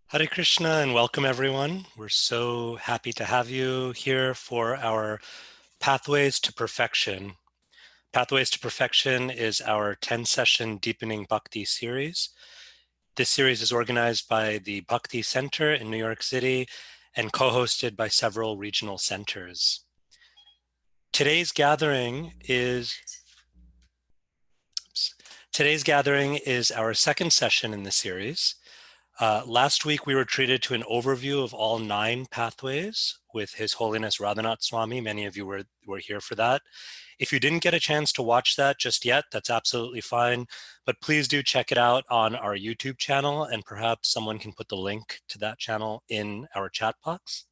Hare Krishna and welcome everyone. We're so happy to have you here for our Pathways to Perfection. Pathways to Perfection is our 10-session Deepening Bhakti series. This series is organized by the Bhakti Center in New York City and co-hosted by several regional centers. Today's gathering is our second session in the series. Last week, we were treated to an overview of all 9 pathways with His Holiness Radhanath Swami. Many of you were here for that. If you didn't get a chance to watch that just yet, that's absolutely fine. But please do check it out on our YouTube channel, and perhaps someone can put the link to that channel in our chat box.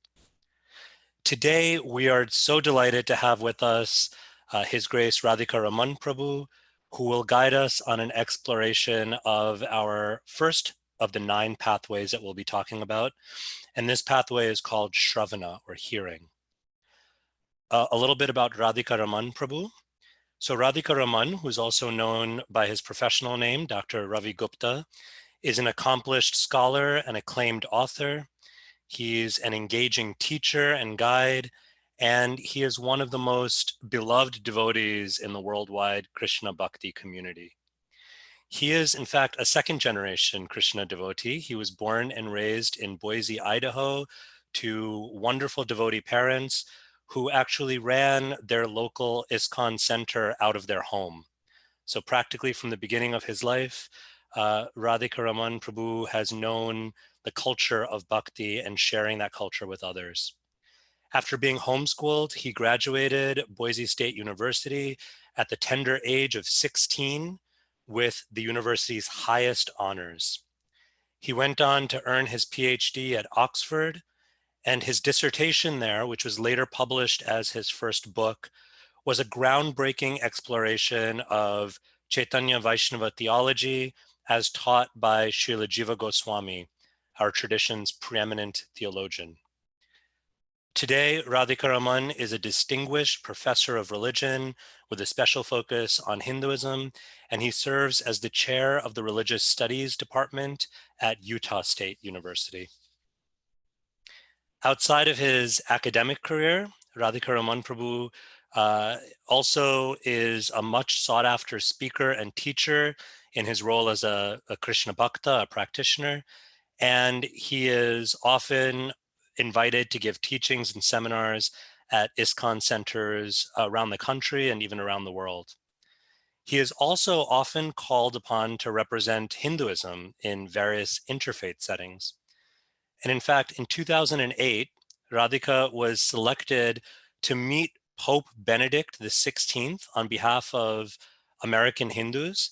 Today, we are so delighted to have with us His Grace Radhika Ramana Prabhu, who will guide us on an exploration of our first of the 9 pathways that we'll be talking about. And this pathway is called Sravana, or hearing. A little bit about Radhika Ramana Prabhu. So Radhika Ramana, who's also known by his professional name, Dr. Ravi Gupta, is an accomplished scholar and acclaimed author. He's an engaging teacher and guide, and he is one of the most beloved devotees in the worldwide Krishna Bhakti community. He is, in fact, a second-generation Krishna devotee. He was born and raised in Boise, Idaho, to wonderful devotee parents who actually ran their local ISKCON center out of their home. So practically from the beginning of his life, Radhika Ramana Prabhu has known the culture of bhakti and sharing that culture with others. After being homeschooled, he graduated Boise State University at the tender age of 16 with the university's highest honors. He went on to earn his PhD at Oxford, and his dissertation there, which was later published as his first book, was a groundbreaking exploration of Chaitanya Vaishnava theology as taught by Srila Jiva Goswami, our tradition's preeminent theologian. Today, Radhika Ramana is a distinguished professor of religion with a special focus on Hinduism, and he serves as the chair of the Religious Studies Department at Utah State University. Outside of his academic career, Radhika Ramana Prabhu also is a much sought after speaker and teacher in his role as a Krishna Bhakta, a practitioner, and he is often invited to give teachings and seminars at ISKCON centers around the country and even around the world. He is also often called upon to represent Hinduism in various interfaith settings. And in fact, in 2008, Radhika was selected to meet Pope Benedict XVI on behalf of American Hindus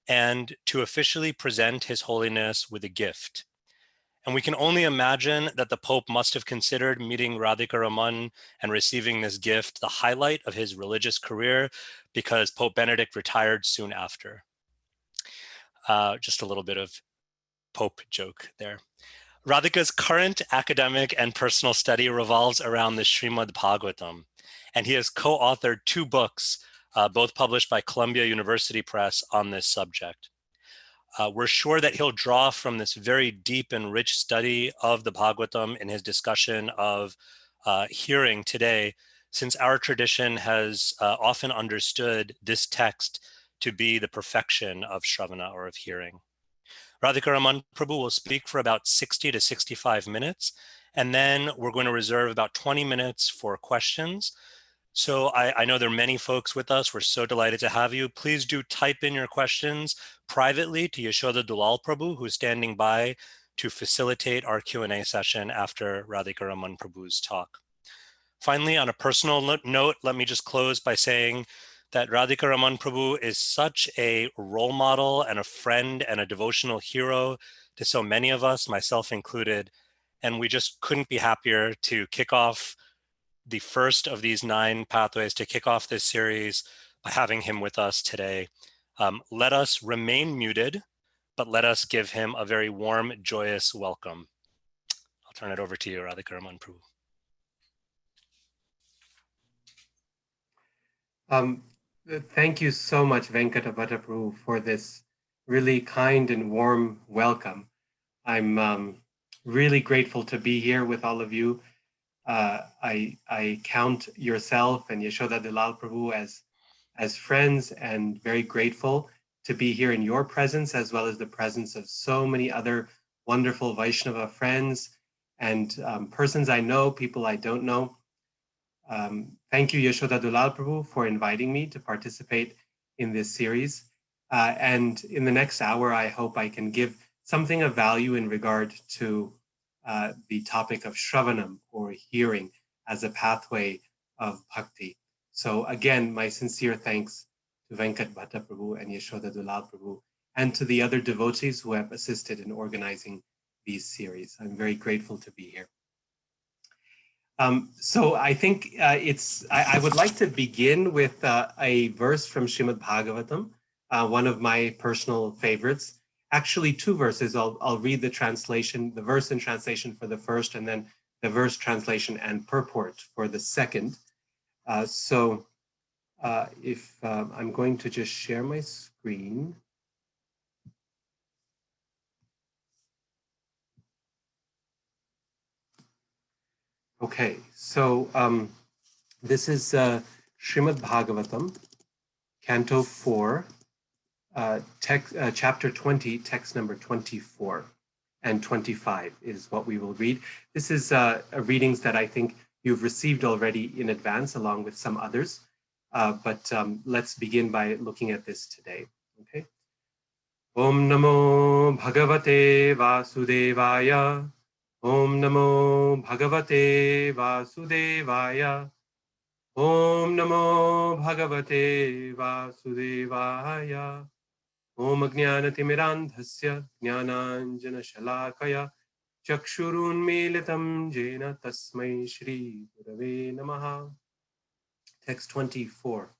and to officially present His Holiness with a gift. And we can only imagine that the Pope must have considered meeting Radhika Ramana and receiving this gift the highlight of his religious career, because Pope Benedict retired soon after. Just a little bit of Pope joke there. Radhika's current academic and personal study revolves around the Srimad-Bhagavatam, and he has co-authored 2 books, both published by Columbia University Press, on this subject. We're sure that he'll draw from this very deep and rich study of the Bhagavatam in his discussion of hearing today, since our tradition has often understood this text to be the perfection of Sravana, or of hearing. Radhika Ramana Prabhu will speak for about 60 to 65 minutes, and then we're going to reserve about 20 minutes for questions. So I know there are many folks with us. We're so delighted to have you. Please do type in your questions privately to Yashoda Dulal Prabhu, who's standing by to facilitate our Q&A session after Radhika Ramana Prabhu's talk. Finally, on a personal note, let me just close by saying that Radhika Ramana Prabhu is such a role model and a friend and a devotional hero to so many of us, myself included, and we just couldn't be happier to kick off the first of these 9 pathways, to kick off this series by having him with us today. Let us remain muted, but let us give him a very warm, joyous welcome. I'll turn it over to you, Radhika Ramana Prabhu. Thank you so much, Venkata Prabhu, for this really kind and warm welcome. I'm really grateful to be here with all of you. I count yourself and Yashoda Dalal Prabhu as friends, and very grateful to be here in your presence, as well as the presence of so many other wonderful Vaishnava friends and persons I know, people I don't know. Thank you, Yashoda Dalal Prabhu, for inviting me to participate in this series. And in the next hour, I hope I can give something of value in regard to the topic of Sravanam, or hearing, as a pathway of Bhakti. So again, my sincere thanks to Venkat Bhatta Prabhu and Yashoda Dalal Prabhu, and to the other devotees who have assisted in organizing these series. I'm very grateful to be here. So I think I would like to begin with a verse from Srimad-Bhagavatam, one of my personal favorites. Actually, two verses. I'll read the translation, the verse and translation for the first, and then the verse translation and purport for the second. If I'm going to just share my screen. Okay, so this is Srimad-Bhagavatam, Canto 4, chapter 20, text number 24 and 25 is what we will read. This is readings that I think you've received already in advance, along with some others. But let's begin by looking at this today. Okay. Om Namo Bhagavate Vasudevaya. Om Namo Bhagavate Vasudevaya. Om Namo Bhagavate Vasudevaya. Om Ajnanatimirandhasya Jnananjana-shalakaya Chakshurunmilitam Jena Tasmai Shri Gurave Namaha. Text 24.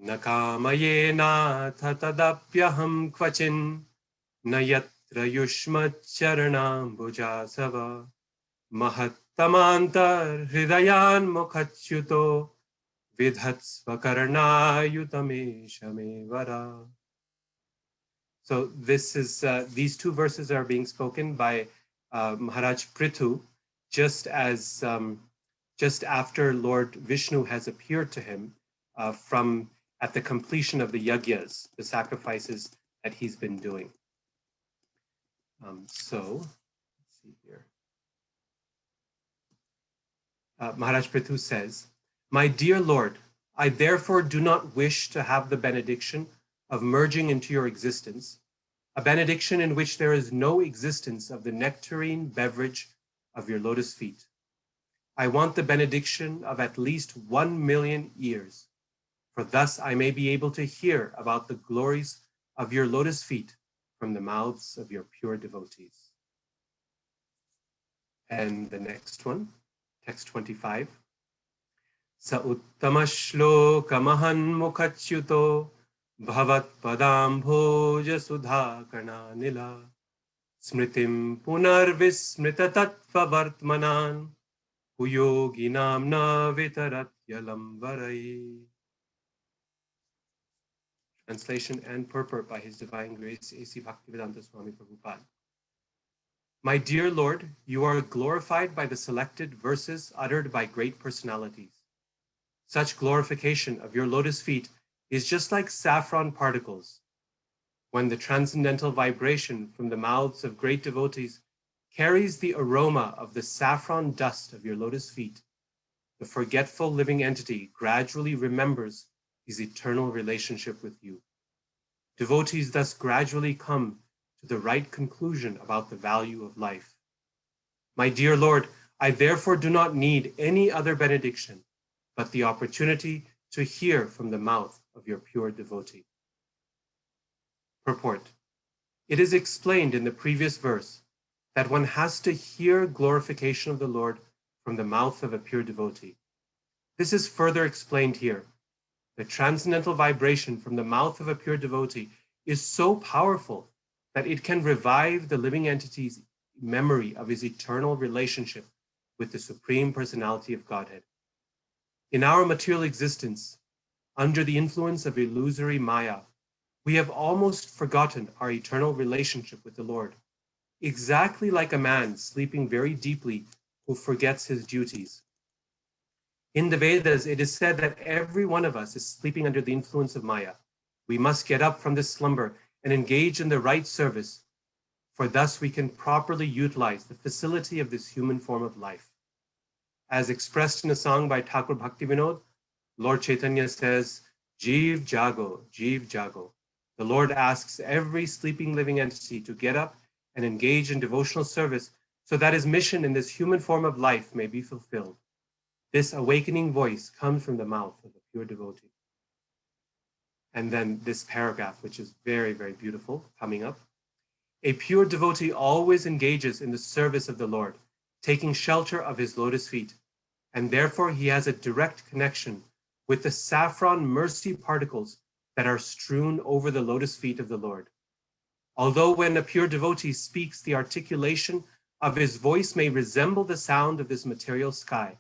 Nakamayena tatadapyaham kvachin Nayatra yushmacharanam bhujasava Mahattamantar hridayan mukhachyuto Vidhatsvakarnayutameshamevara. So this is these two verses are being spoken by Maharaj Prithu just after Lord Vishnu has appeared to him at the completion of the yagyas, the sacrifices that he's been doing. So let's see here. Maharaj Prithu says, "My dear Lord, I therefore do not wish to have the benediction of merging into your existence, a benediction in which there is no existence of the nectarine beverage of your lotus feet. I want the benediction of at least 1,000,000 years, for thus I may be able to hear about the glories of your lotus feet from the mouths of your pure devotees." And the next one, text 25. Sa uttama shlokamaham mukhachyuto bhavat padam bhoja sudha karnanila smritim punarvismrita tattva vartmanan huyoginam na vitaratyalam varai. Translation and purport by His Divine Grace A.C. Bhaktivedanta Swami Prabhupada. My dear Lord, you are glorified by the selected verses uttered by great personalities. Such glorification of your lotus feet is just like saffron particles. When the transcendental vibration from the mouths of great devotees carries the aroma of the saffron dust of your lotus feet, the forgetful living entity gradually remembers his eternal relationship with you. Devotees thus gradually come to the right conclusion about the value of life. My dear Lord, I therefore do not need any other benediction but the opportunity to hear from the mouth of your pure devotee. Purport. It is explained in the previous verse that one has to hear glorification of the Lord from the mouth of a pure devotee. This is further explained here. The transcendental vibration from the mouth of a pure devotee is so powerful that it can revive the living entity's memory of his eternal relationship with the Supreme Personality of Godhead. In our material existence, under the influence of illusory Maya, we have almost forgotten our eternal relationship with the Lord. exactly like a man sleeping very deeply who forgets his duties. In the Vedas, it is said that every one of us is sleeping under the influence of Maya. We must get up from this slumber and engage in the right service, for thus we can properly utilize the facility of this human form of life. As expressed in a song by Thakur Bhaktivinoda, Lord Chaitanya says, Jeev Jago, Jeev Jago. The Lord asks every sleeping living entity to get up and engage in devotional service so that his mission in this human form of life may be fulfilled. This awakening voice comes from the mouth of a pure devotee. And then this paragraph, which is very, very beautiful, coming up. A pure devotee always engages in the service of the Lord, taking shelter of his lotus feet, and therefore he has a direct connection with the saffron mercy particles that are strewn over the lotus feet of the Lord. Although when a pure devotee speaks, the articulation of his voice may resemble the sound of this material sky,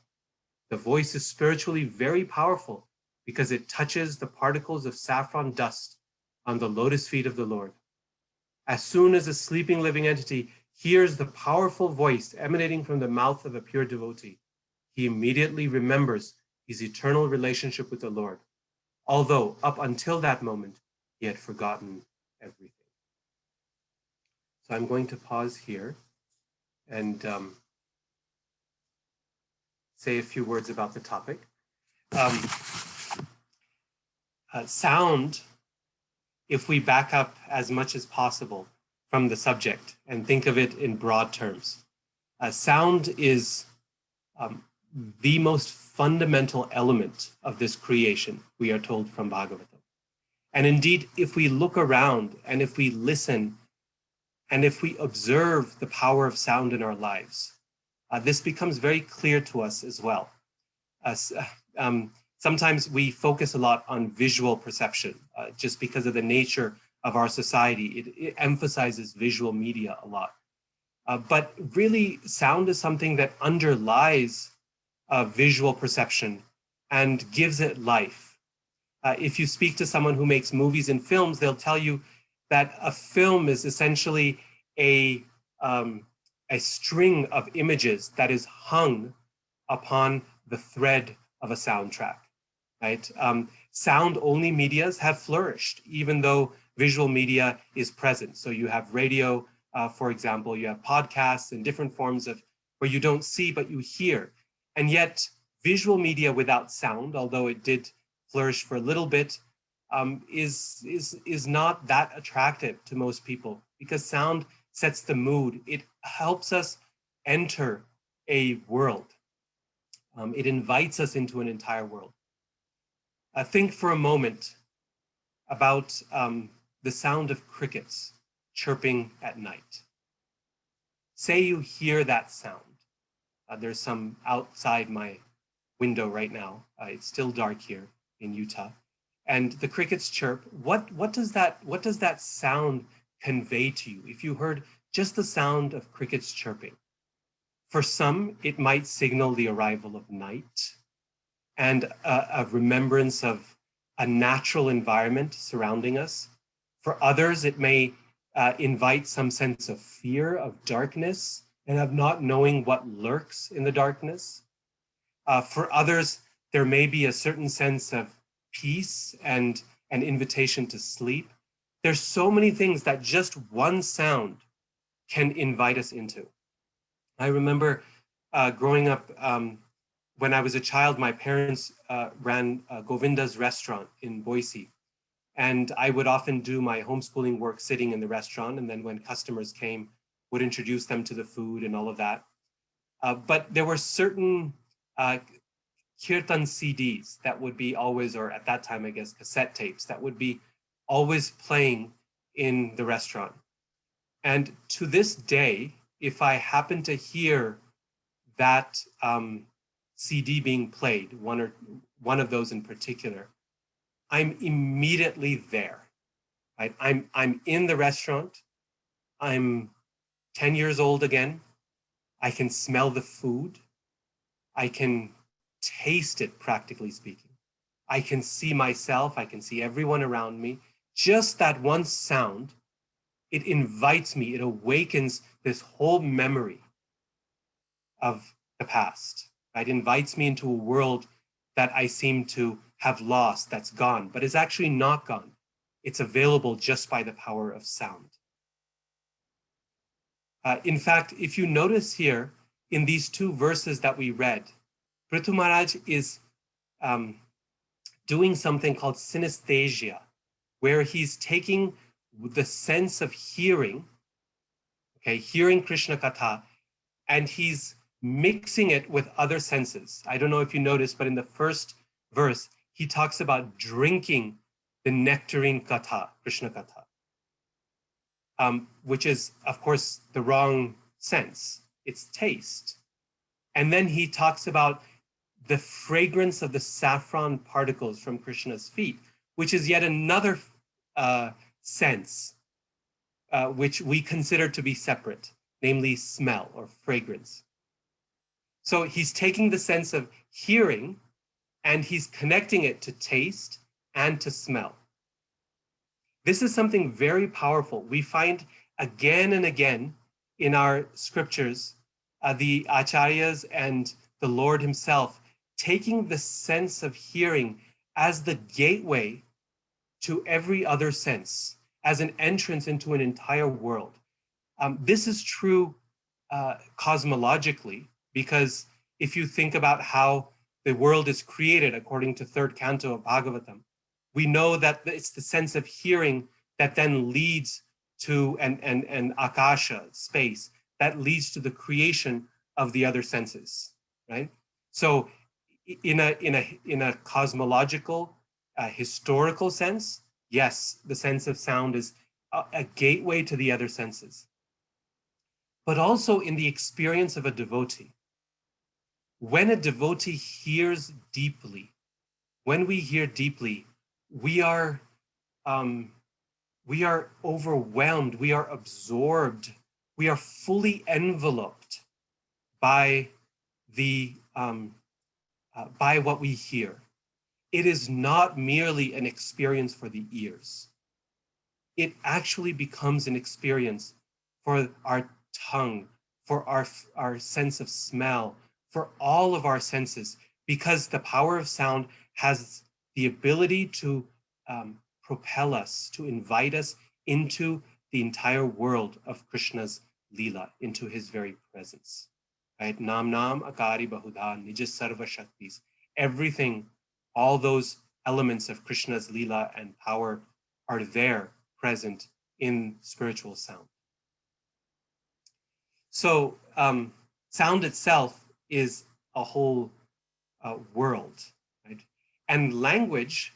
the voice is spiritually very powerful because it touches the particles of saffron dust on the lotus feet of the Lord. As soon as a sleeping living entity hears the powerful voice emanating from the mouth of a pure devotee, he immediately remembers his eternal relationship with the Lord, although up until that moment, he had forgotten everything. So I'm going to pause here and say a few words about the topic. Sound, if we back up as much as possible from the subject and think of it in broad terms, sound is the most fundamental element of this creation, we are told from Bhagavatam. And indeed, if we look around and if we listen and if we observe the power of sound in our lives, this becomes very clear to us as well. Sometimes we focus a lot on visual perception just because of the nature of our society. It emphasizes visual media a lot. But really, sound is something that underlies visual perception and gives it life. If you speak to someone who makes movies and films, they'll tell you that a film is essentially a string of images that is hung upon the thread of a soundtrack, right? Sound-only medias have flourished, even though visual media is present. So you have radio, for example, you have podcasts and different forms of where you don't see, but you hear. And yet visual media without sound, although it did flourish for a little bit, is not that attractive to most people because sound sets the mood. It helps us enter a world. It invites us into an entire world. Think for a moment about the sound of crickets chirping at night. Say you hear that sound. There's some outside my window right now. It's still dark here in Utah. And the crickets chirp. What does that sound convey to you? If you heard just the sound of crickets chirping, for some, it might signal the arrival of night and a remembrance of a natural environment surrounding us. For others, it may invite some sense of fear, of darkness, and of not knowing what lurks in the darkness. For others, there may be a certain sense of peace and an invitation to sleep. There's so many things that just one sound can invite us into. I remember growing up, when I was a child, my parents ran Govinda's restaurant in Boise. And I would often do my homeschooling work sitting in the restaurant. And then when customers came, would introduce them to the food and all of that. But there were certain kirtan CDs that would be always, or at that time, I guess, cassette tapes that would be always playing in the restaurant. And to this day, if I happen to hear that CD being played, one of those in particular, I'm immediately there. Right? I'm in the restaurant. I'm 10 years old again. I can smell the food. I can taste it, practically speaking. I can see myself. I can see everyone around me. Just that one sound it invites me, it awakens this whole memory of the past. It invites me into a world that I seem to have lost, that's gone, but it's actually not gone. It's available just by the power of sound. In fact, if you notice here, in these two verses that we read, Prithu Maharaj is doing something called synesthesia, where he's taking the sense of hearing, okay, hearing Krishna Katha, and he's mixing it with other senses. I don't know if you noticed, but in the first verse, he talks about drinking the nectarine Katha, Krishna Katha, which is, of course, the wrong sense. It's taste. And then he talks about the fragrance of the saffron particles from Krishna's feet, which is yet another sense, which we consider to be separate, namely smell or fragrance. So he's taking the sense of hearing and he's connecting it to taste and to smell. This is something very powerful. We find again and again in our scriptures, the acharyas and the Lord himself taking the sense of hearing as the gateway to every other sense, as an entrance into an entire world. This is true cosmologically, because if you think about how the world is created according to third canto of Bhagavatam, we know that it's the sense of hearing that then leads to an akasha, space, that leads to the creation of the other senses, right? So in a cosmological, historical sense, yes, the sense of sound is a gateway to the other senses. But also in the experience of a devotee. When a devotee hears deeply, when we hear deeply, we are overwhelmed, we are absorbed, we are fully enveloped by by what we hear. It is not merely an experience for the ears. It actually becomes an experience for our tongue, for our sense of smell, for all of our senses, because the power of sound has the ability to propel us, to invite us into the entire world of Krishna's Leela, into his very presence. Right? Nam Nam Akari Bahudha Nija Sarva Shaktis. Everything, all those elements of Krishna's Leela and power are there, present in spiritual sound. So sound itself is a whole world, right? And language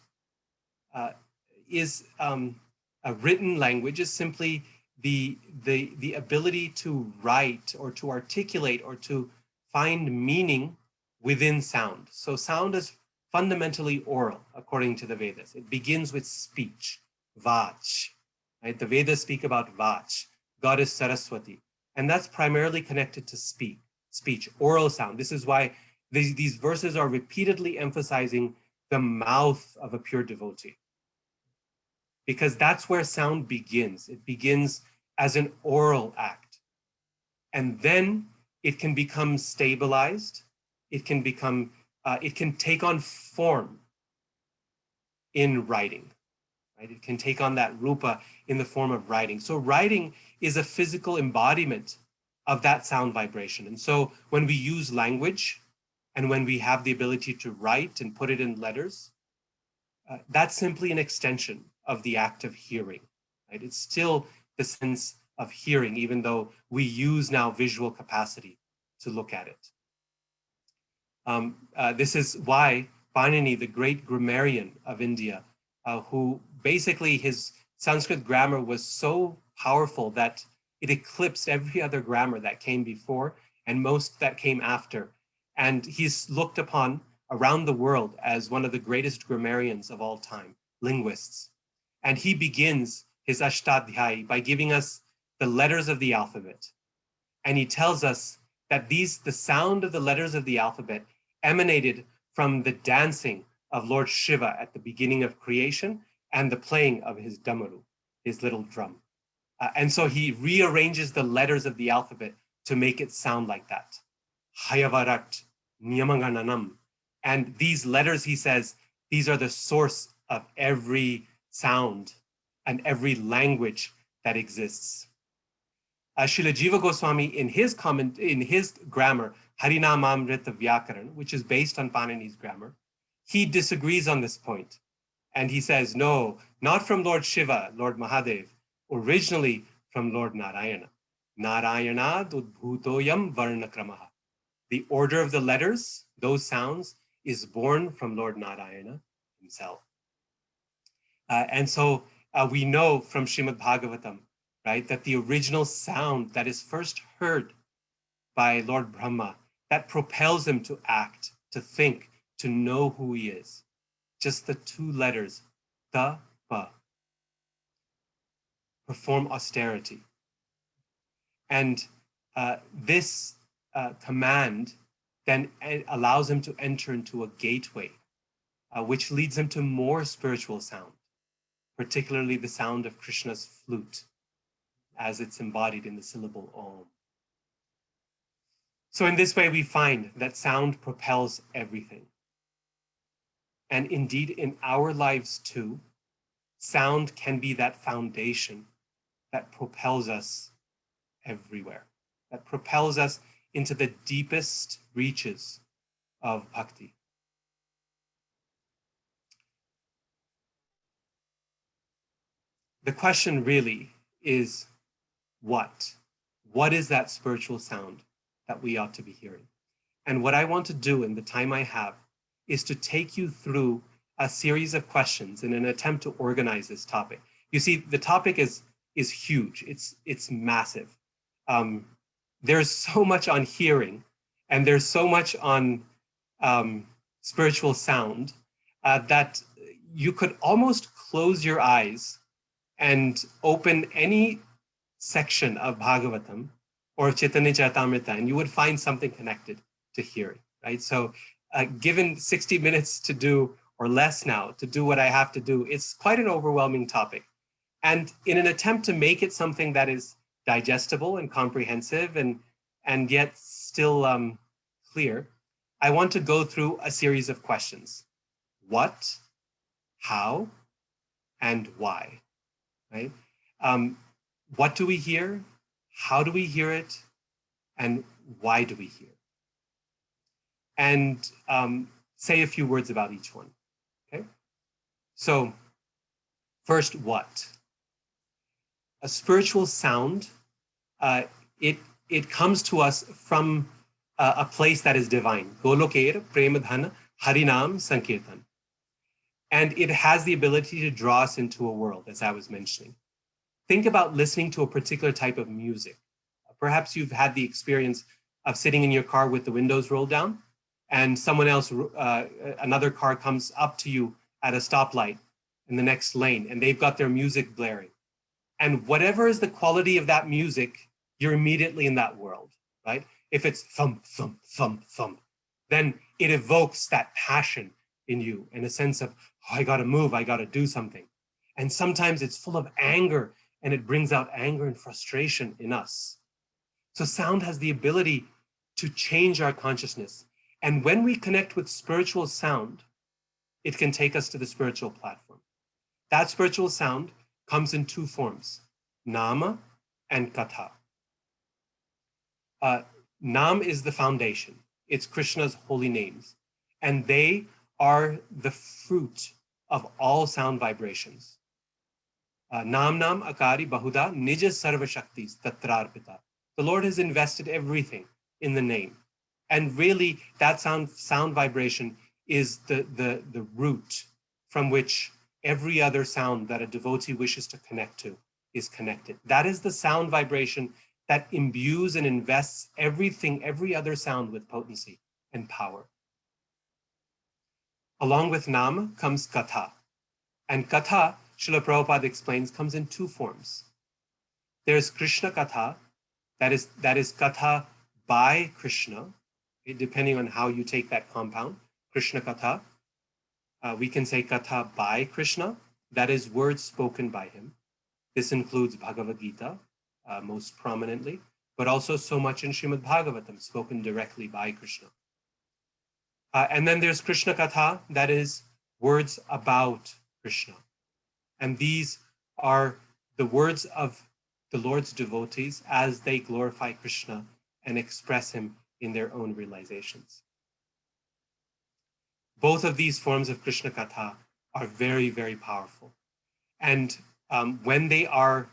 is a written language is simply the ability to write or to articulate or to find meaning within sound. So sound is fundamentally oral, according to the Vedas. It begins with speech, vach, right? The Vedas speak about vach, goddess Saraswati, and that's primarily connected to speech, oral sound. This is why these verses are repeatedly emphasizing the mouth of a pure devotee, because that's where sound begins. It begins as an oral act, and then it can become stabilized. It can become, it can take on form in writing, right? It can take on that rupa in the form of writing. So writing is a physical embodiment of that sound vibration. And so when we use language and when we have the ability to write and put it in letters, that's simply an extension of the act of hearing, right? It's still the sense of hearing, even though we use now visual capacity to look at it. This is why Panini, the great grammarian of India, who basically his Sanskrit grammar was so powerful that it eclipsed every other grammar that came before and most that came after. And he's looked upon around the world as one of the greatest grammarians of all time, linguists. And he begins his Ashtadhyayi by giving us the letters of the alphabet. And he tells us that the sound of the letters of the alphabet emanated from the dancing of Lord Shiva at the beginning of creation and the playing of his damaru, his little drum. And so he rearranges the letters of the alphabet to make it sound like that. Hayavarat, Nyamangananam. And these letters, he says, these are the source of every sound and every language that exists. Srila Jiva Goswami, in his grammar, Harinamamrita Vyakaran, which is based on Panini's grammar, he disagrees on this point. And he says, no, not from Lord Shiva, Lord Mahadev, originally from Lord Narayana. Narayana Udbhutoyam Varnakramaha. The order of the letters, those sounds, is born from Lord Narayana himself. And so we know from Srimad-Bhagavatam, right, that the original sound that is first heard by Lord Brahma, that propels him to act, to think, to know who he is. Just the two letters, ta, pa, perform austerity. And this command then allows him to enter into a gateway, which leads him to more spiritual sound, particularly the sound of Krishna's flute, as it's embodied in the syllable Om. So in this way, we find that sound propels everything. And indeed, in our lives too, sound can be that foundation that propels us everywhere, that propels us into the deepest reaches of bhakti. The question really is what? What is that spiritual sound that we ought to be hearing? And what I want to do in the time I have is to take you through a series of questions in an attempt to organize this topic. You see, the topic is huge. It's massive. There's so much on hearing, and there's so much on spiritual sound that you could almost close your eyes and open any section of Bhagavatam or Chaitanya Charitamrita, and you would find something connected to hearing, right? So given 60 minutes to do, or less now, to do what I have to do, it's quite an overwhelming topic. And in an attempt to make it something that is digestible and comprehensive and yet still clear, I want to go through a series of questions. What, how, and why, right? What do we hear? How do we hear it? And why do we hear? And say a few words about each one, okay? So first, what? A spiritual sound, it comes to us from a place that is divine. Golokera Premadhana Harinam Sankirtan. And it has the ability to draw us into a world, as I was mentioning. Think about listening to a particular type of music. Perhaps you've had the experience of sitting in your car with the windows rolled down, and someone else, another car comes up to you at a stoplight in the next lane, and they've got their music blaring. And whatever is the quality of that music, you're immediately in that world, right? If it's thump, thump, thump, thump, then it evokes that passion in you and a sense of, oh, I gotta move, I gotta do something. And sometimes it's full of anger, and it brings out anger and frustration in us. So sound has the ability to change our consciousness. And when we connect with spiritual sound, it can take us to the spiritual platform. That spiritual sound comes in two forms, nama and katha. Nam is the foundation. It's Krishna's holy names. And they are the fruit of all sound vibrations. Nam nam akari bahuda nija sarva shaktis tatrarpita. The Lord has invested everything in the name. And really, that sound vibration is the root from which every other sound that a devotee wishes to connect to is connected. That is the sound vibration that imbues and invests everything, every other sound with potency and power. Along with Nama comes Katha. And Katha, Srila Prabhupada explains, comes in two forms. There's Krishna Katha, that is Katha by Krishna, depending on how you take that compound, Krishna Katha. We can say Katha by Krishna, that is words spoken by him. This includes Bhagavad Gita, most prominently, but also so much in Srimad-Bhagavatam, spoken directly by Krishna. And then there's Krishna Katha, that is words about Krishna. And these are the words of the Lord's devotees as they glorify Krishna and express him in their own realizations. Both of these forms of Krishna Katha are very, very powerful. And when they are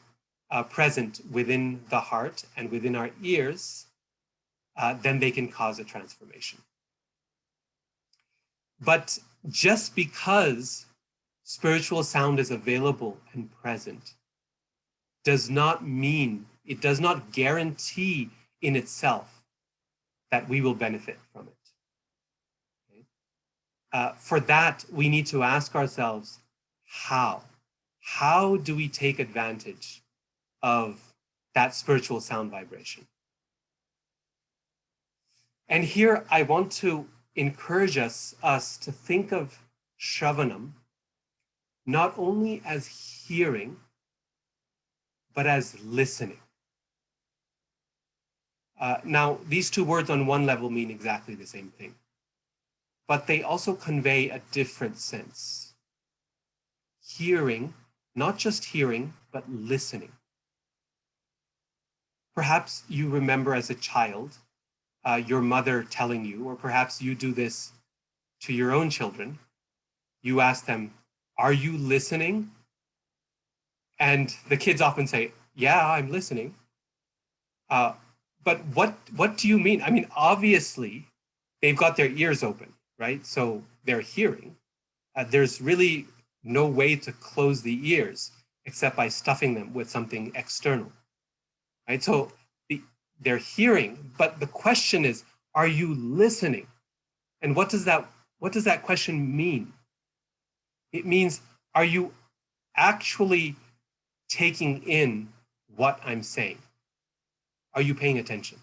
present within the heart and within our ears, then they can cause a transformation. But just because spiritual sound is available and present does not mean, it does not guarantee in itself that we will benefit from it. Okay? For that, we need to ask ourselves, how? How do we take advantage of that spiritual sound vibration? And here I want to encourage us to think of Sravanam not only as hearing, but as listening. Now, these two words on one level mean exactly the same thing, but they also convey a different sense. Hearing, not just hearing, but listening. Perhaps you remember as a child, your mother telling you, or perhaps you do this to your own children. You ask them, "Are you listening?" And the kids often say, "Yeah, I'm listening." But what do you mean? I mean, obviously, they've got their ears open, right? So they're hearing. There's really no way to close the ears except by stuffing them with something external, right? So they're hearing, but the question is, are you listening? And what does that question mean? It means, are you actually taking in what I'm saying? Are you paying attention?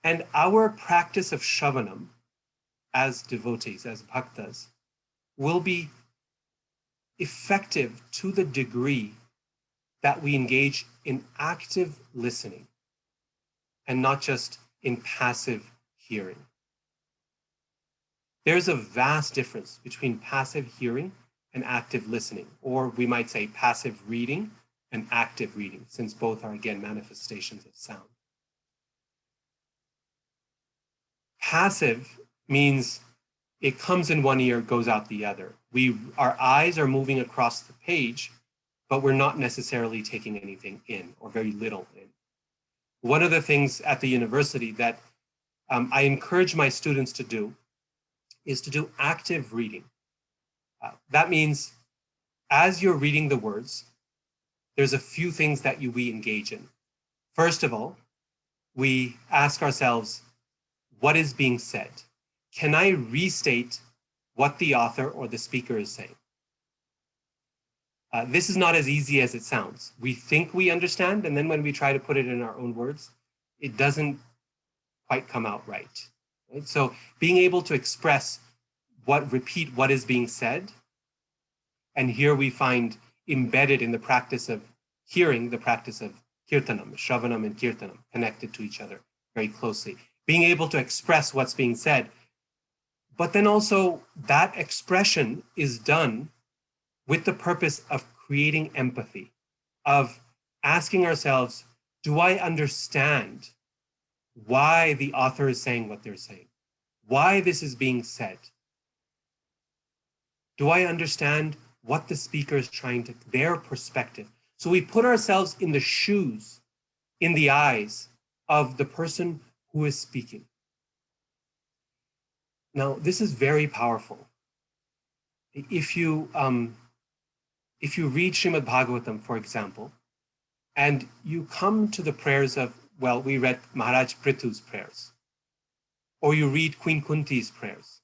And our practice of Sravanam as devotees, as bhaktas, will be effective to the degree that we engage in active listening and not just in passive hearing. There's a vast difference between passive hearing and active listening, or we might say passive reading and active reading, since both are, again, manifestations of sound. Passive means it comes in one ear, goes out the other. Our eyes are moving across the page, but we're not necessarily taking anything in, or very little in. One of the things at the university that I encourage my students to do is to do active reading. That means as you're reading the words, there's a few things that we engage in. First of all, we ask ourselves, what is being said? Can I restate what the author or the speaker is saying? This is not as easy as it sounds. We think we understand, and then when we try to put it in our own words, it doesn't quite come out right? So being able to express repeat what is being said, and here we find embedded in the practice of hearing, the practice of kirtanam, Sravanam and kirtanam, connected to each other very closely. Being able to express what's being said, but then also that expression is done with the purpose of creating empathy, of asking ourselves, do I understand why the author is saying what they're saying? Why this is being said? Do I understand what the speaker is trying to, their perspective? So we put ourselves in the shoes, in the eyes of the person who is speaking. Now, this is very powerful. If you read Srimad-Bhagavatam, for example, and you come to the prayers of, well, we read Maharaj Prithu's prayers, or you read Queen Kunti's prayers,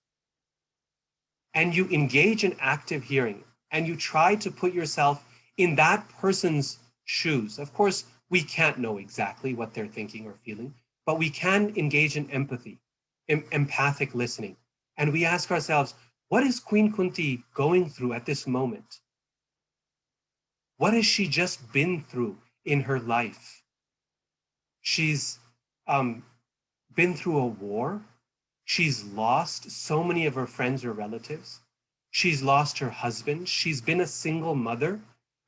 and you engage in active hearing, and you try to put yourself in that person's shoes. Of course, we can't know exactly what they're thinking or feeling, but we can engage in empathy, empathic listening. And we ask ourselves, what is Queen Kunti going through at this moment? What has she just been through in her life? She's been through a war. She's lost so many of her friends or relatives. She's lost her husband. She's been a single mother,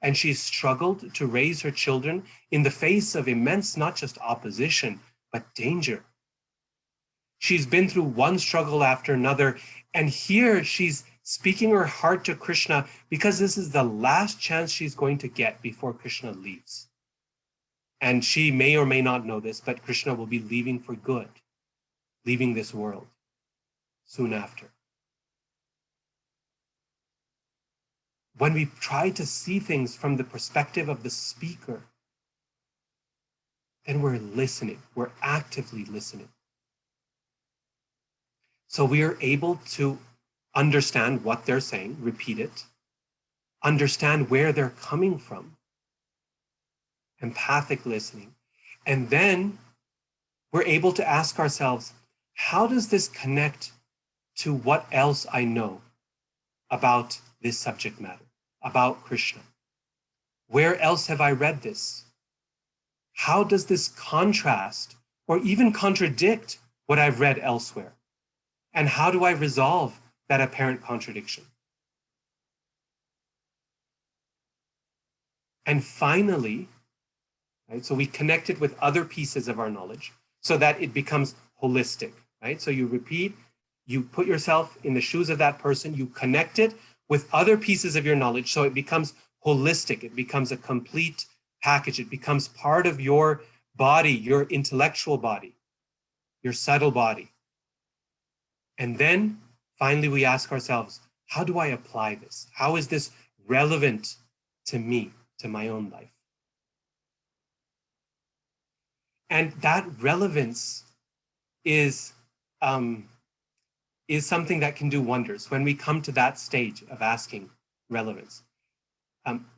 and she's struggled to raise her children in the face of immense, not just opposition, but danger. She's been through one struggle after another, and here she's speaking her heart to Krishna because this is the last chance she's going to get before Krishna leaves. And she may or may not know this, but Krishna will be leaving for good, leaving this world soon after. When we try to see things from the perspective of the speaker, then we're listening, we're actively listening. So we are able to understand what they're saying, repeat it, understand where they're coming from, empathic listening. And then we're able to ask ourselves, how does this connect to what else I know about this subject matter, about Krishna? Where else have I read this? How does this contrast or even contradict what I've read elsewhere? And how do I resolve that apparent contradiction? And finally, right, so we connect it with other pieces of our knowledge so that it becomes holistic, right? So you repeat, you put yourself in the shoes of that person, you connect it with other pieces of your knowledge so it becomes holistic, it becomes a complete package, it becomes part of your body, your intellectual body, your subtle body. And then finally we ask ourselves, how do I apply this? How is this relevant to me, to my own life? And that relevance is something that can do wonders when we come to that stage of asking relevance.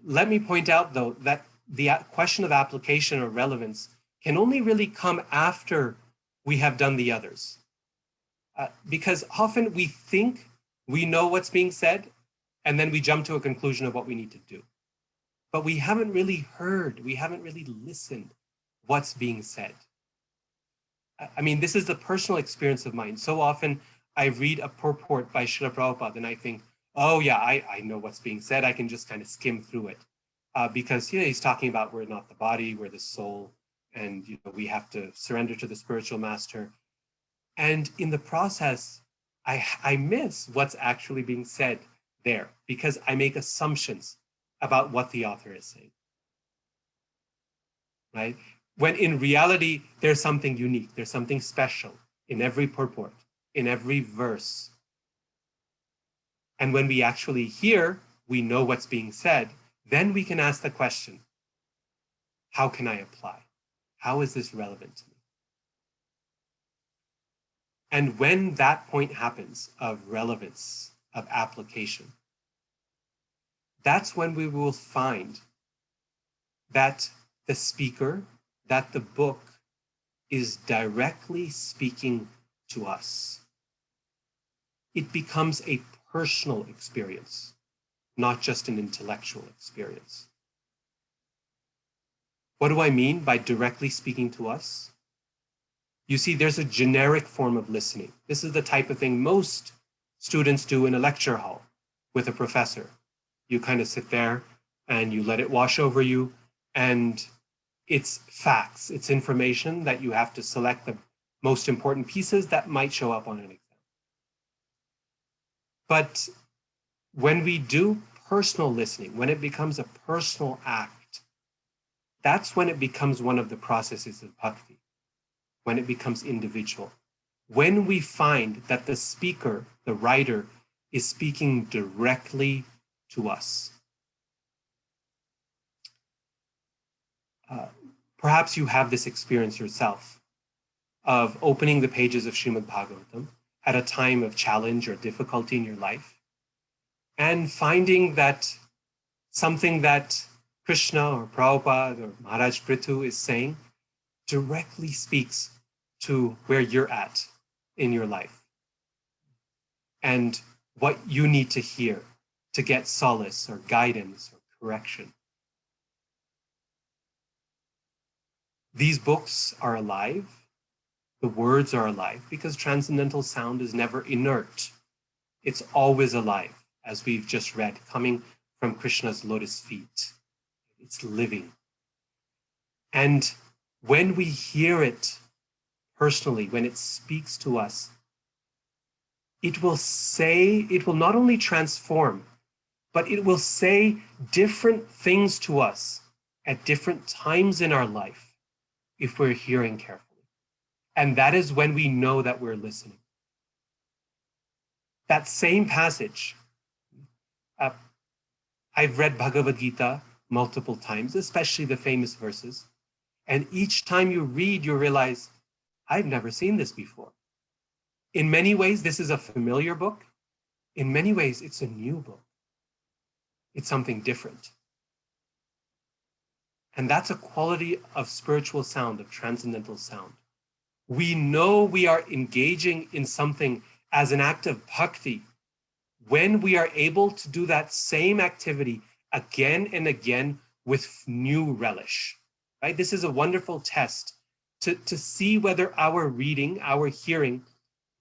Let me point out, though, that the question of application or relevance can only really come after we have done the others. Because often we think we know what's being said, and then we jump to a conclusion of what we need to do. But we haven't really heard, we haven't really listened what's being said. I mean, this is the personal experience of mine. So often I read a purport by Srila Prabhupada and I think, oh yeah, I know what's being said. I can just kind of skim through it. Because he's talking about we're not the body, we're the soul, and we have to surrender to the spiritual master. And in the process, I miss what's actually being said there because I make assumptions about what the author is saying, right? When in reality, there's something unique, there's something special in every purport, in every verse. And when we actually hear, we know what's being said, then we can ask the question, how can I apply? How is this relevant to me? And when that point happens of relevance, of application, that's when we will find that the speaker, that the book is directly speaking to us. It becomes a personal experience, not just an intellectual experience. What do I mean by directly speaking to us? You see, there's a generic form of listening. This is the type of thing most students do in a lecture hall with a professor. You kind of sit there and you let it wash over you, and it's facts, it's information that you have to select the most important pieces that might show up on an exam. But when we do personal listening, when it becomes a personal act, that's when it becomes one of the processes of bhakti, when it becomes individual. When we find that the speaker, the writer, is speaking directly to us. Perhaps you have this experience yourself of opening the pages of Srimad-Bhagavatam at a time of challenge or difficulty in your life and finding that something that Krishna or Prabhupada or Maharaj Prithu is saying directly speaks to where you're at in your life and what you need to hear to get solace or guidance or correction. These books are alive. The words are alive because transcendental sound is never inert. It's always alive, as we've just read, coming from Krishna's lotus feet. It's living. And when we hear it personally, when it speaks to us, it will not only transform, but it will say different things to us at different times in our life if we're hearing carefully. And that is when we know that we're listening. That same passage, I've read Bhagavad Gita multiple times, especially the famous verses. And each time you read, you realize, I've never seen this before. In many ways, this is a familiar book. In many ways, it's a new book. It's something different. And that's a quality of spiritual sound, of transcendental sound. We know we are engaging in something as an act of bhakti when we are able to do that same activity again and again with new relish, right? This is a wonderful test to see whether our reading, our hearing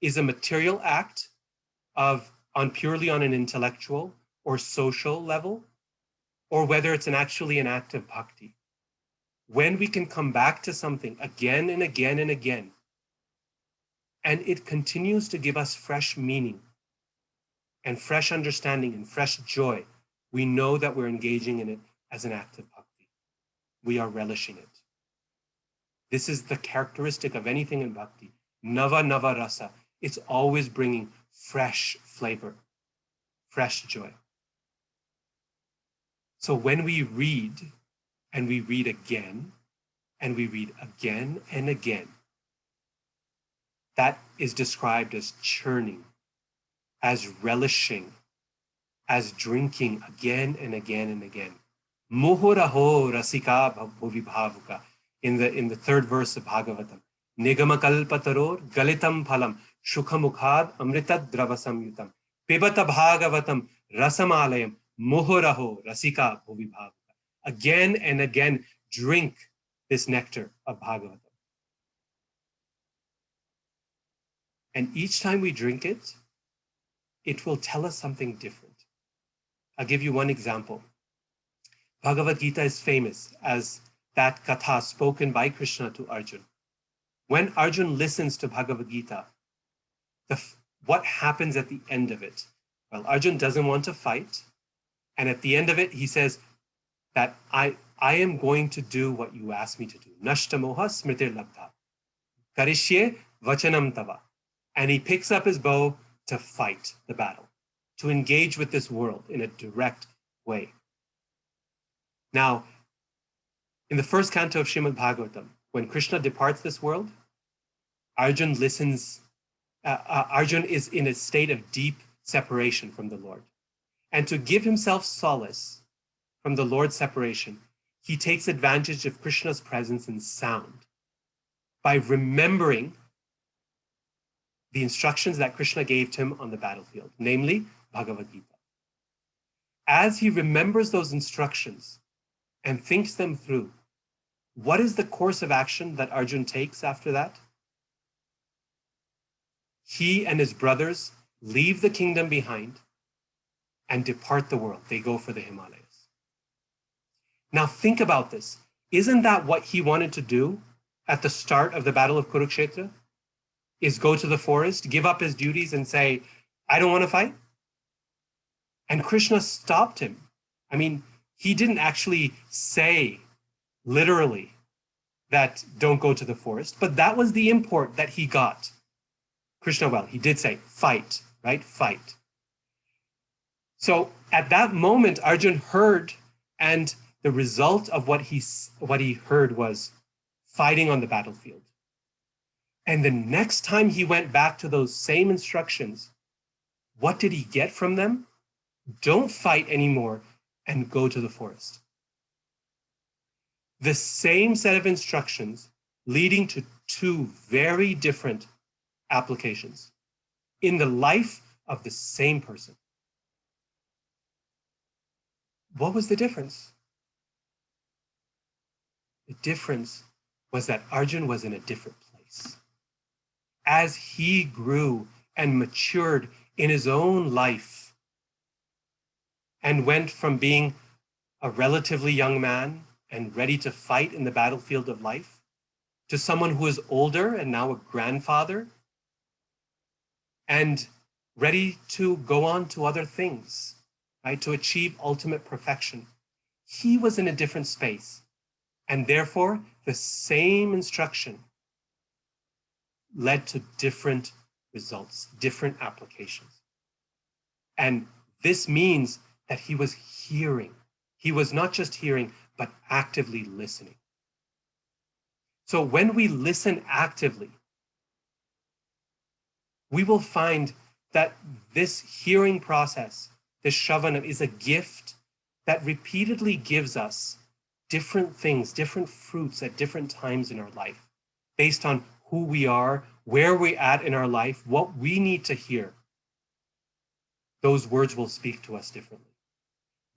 is a material act purely on an intellectual or social level, or whether it's actually an act of bhakti. When we can come back to something again and again and again, and it continues to give us fresh meaning and fresh understanding and fresh joy, we know that we're engaging in it as an act of bhakti. We are relishing it. This is the characteristic of anything in bhakti. Nava nava rasa. It's always bringing fresh flavor, fresh joy. So when we read, and we read again, and we read again and again, that is described as churning, as relishing, as drinking again and again and again. Muhuraho rasika bhavibhavuka. In the third verse of Bhagavatam. Nigamakalpataror galitam phalam shukhamukhad amritad dravasamyutam. Pibata Bhagavatam rasamalayam muhuraho rasika bhavibhavuka. Again and again, drink this nectar of Bhagavatam. And each time we drink it, it will tell us something different. I'll give you one example. Bhagavad Gita is famous as that katha spoken by Krishna to Arjun. When Arjun listens to Bhagavad Gita, what happens at the end of it? Well, Arjun doesn't want to fight. And at the end of it, he says that I am going to do what you asked me to do. Nashta moha smritir labdha. Karishye vachanam tava. And he picks up his bow to fight the battle, to engage with this world in a direct way. Now, in the first canto of Srimad-Bhagavatam, when Krishna departs this world, Arjun listens. Arjun is in a state of deep separation from the Lord. And to give himself solace from the Lord's separation, he takes advantage of Krishna's presence in sound by remembering the instructions that Krishna gave to him on the battlefield, namely Bhagavad Gita. As he remembers those instructions and thinks them through, what is the course of action that Arjun takes after that? He and his brothers leave the kingdom behind and depart the world. They go for the Himalayas. Now think about this. Isn't that what he wanted to do at the start of the Battle of Kurukshetra? Is go to the forest, give up his duties and say, I don't want to fight? And Krishna stopped him. I mean, he didn't actually say literally that don't go to the forest, but that was the import that he got. Krishna, well, he did say fight, right? Fight. So at that moment, Arjun heard, and the result of what he heard was fighting on the battlefield. And the next time he went back to those same instructions, what did he get from them? Don't fight anymore and go to the forest. The same set of instructions leading to two very different applications in the life of the same person. What was the difference? The difference was that Arjun was in a different place. As he grew and matured in his own life and went from being a relatively young man and ready to fight in the battlefield of life to someone who is older and now a grandfather and ready to go on to other things, right, to achieve ultimate perfection. He was in a different space, and therefore the same instruction led to different results, different applications. And this means that he was hearing. He was not just hearing, but actively listening. So when we listen actively, we will find that this hearing process, this Sravanam, is a gift that repeatedly gives us different things, different fruits at different times in our life, based on who we are, where we're at in our life, what we need to hear. Those words will speak to us differently.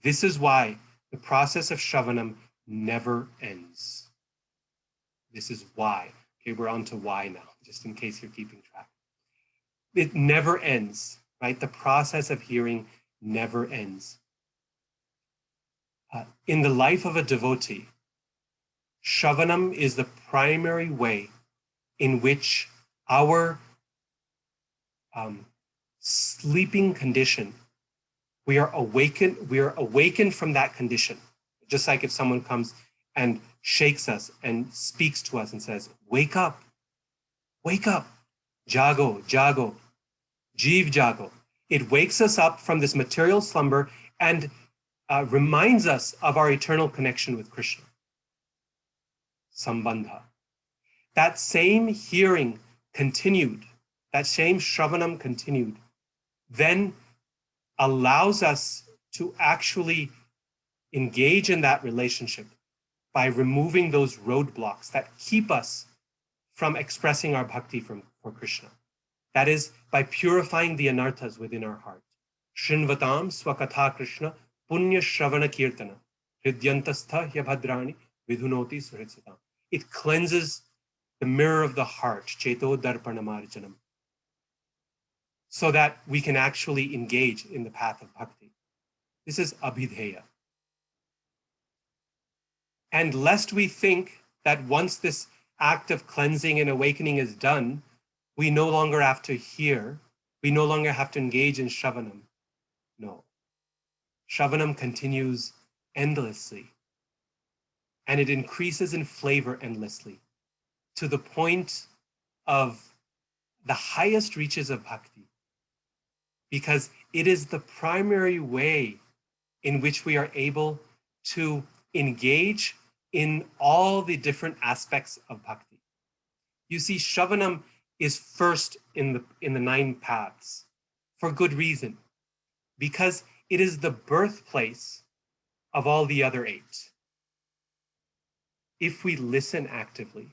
This is why the process of Sravanam never ends. This is why. Okay, we're on to why now, just in case you're keeping track. It never ends, right? The process of hearing never ends. In the life of a devotee, Shravanam is the primary way in which our sleeping condition, we are awakened from that condition. Just like if someone comes and shakes us and speaks to us and says, wake up, jago, jago, jeev jago. It wakes us up from this material slumber and reminds us of our eternal connection with Krishna. Sambandha. That same hearing continued, that same Shravanam continued, then allows us to actually engage in that relationship by removing those roadblocks that keep us from expressing our bhakti for Krishna. That is, by purifying the anarthas within our heart. Shrinvatam swakatha Krishna punya shravana kirtana hridyantastha hyabhadrani vidhunoti suhritsatam. It cleanses the mirror of the heart, cheto darpanamarjanam, so that we can actually engage in the path of bhakti. This is abhidheya. And lest we think that once this act of cleansing and awakening is done, we no longer have to hear, we no longer have to engage in Shravanam. No. Shravanam continues endlessly, and it increases in flavor endlessly to the point of the highest reaches of bhakti, because it is the primary way in which we are able to engage in all the different aspects of bhakti. You see, Shravanam is first in the 9 paths for good reason, because it is the birthplace of all the other 8. If we listen actively,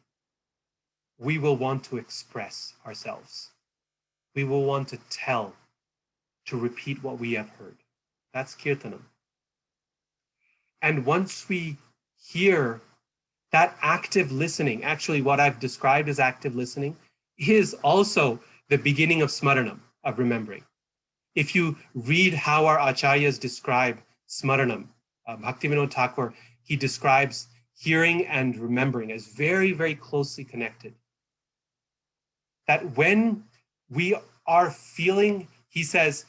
we will want to express ourselves. We will want to tell, to repeat what we have heard. That's kirtanam. And once we hear that active listening, actually what I've described as active listening, is also the beginning of smaranam, of remembering. If you read how our acharyas describe smaranam, Bhaktivinoda Thakur, he describes hearing and remembering as very, very closely connected. That when we are feeling, he says,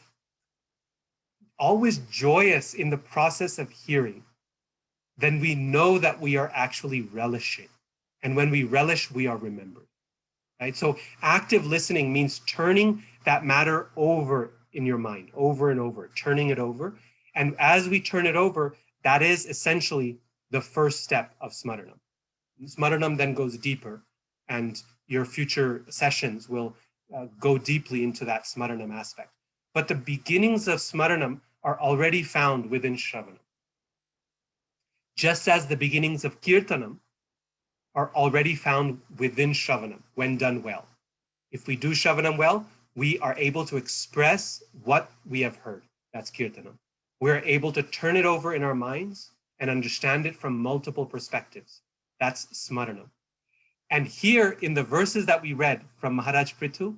always joyous in the process of hearing, then we know that we are actually relishing. And when we relish, we are remembered. Right? So active listening means turning that matter over in your mind, over and over, turning it over. And as we turn it over, that is essentially the first step of smaranam. Smaranam then goes deeper, and your future sessions will go deeply into that smaranam aspect. But the beginnings of smaranam are already found within Shravanam. Just as the beginnings of kirtanam are already found within Shravanam when done well. If we do Shravanam well, we are able to express what we have heard. That's kirtanam. We're able to turn it over in our minds and understand it from multiple perspectives. That's smaranam. And here in the verses that we read from Maharaj Prithu,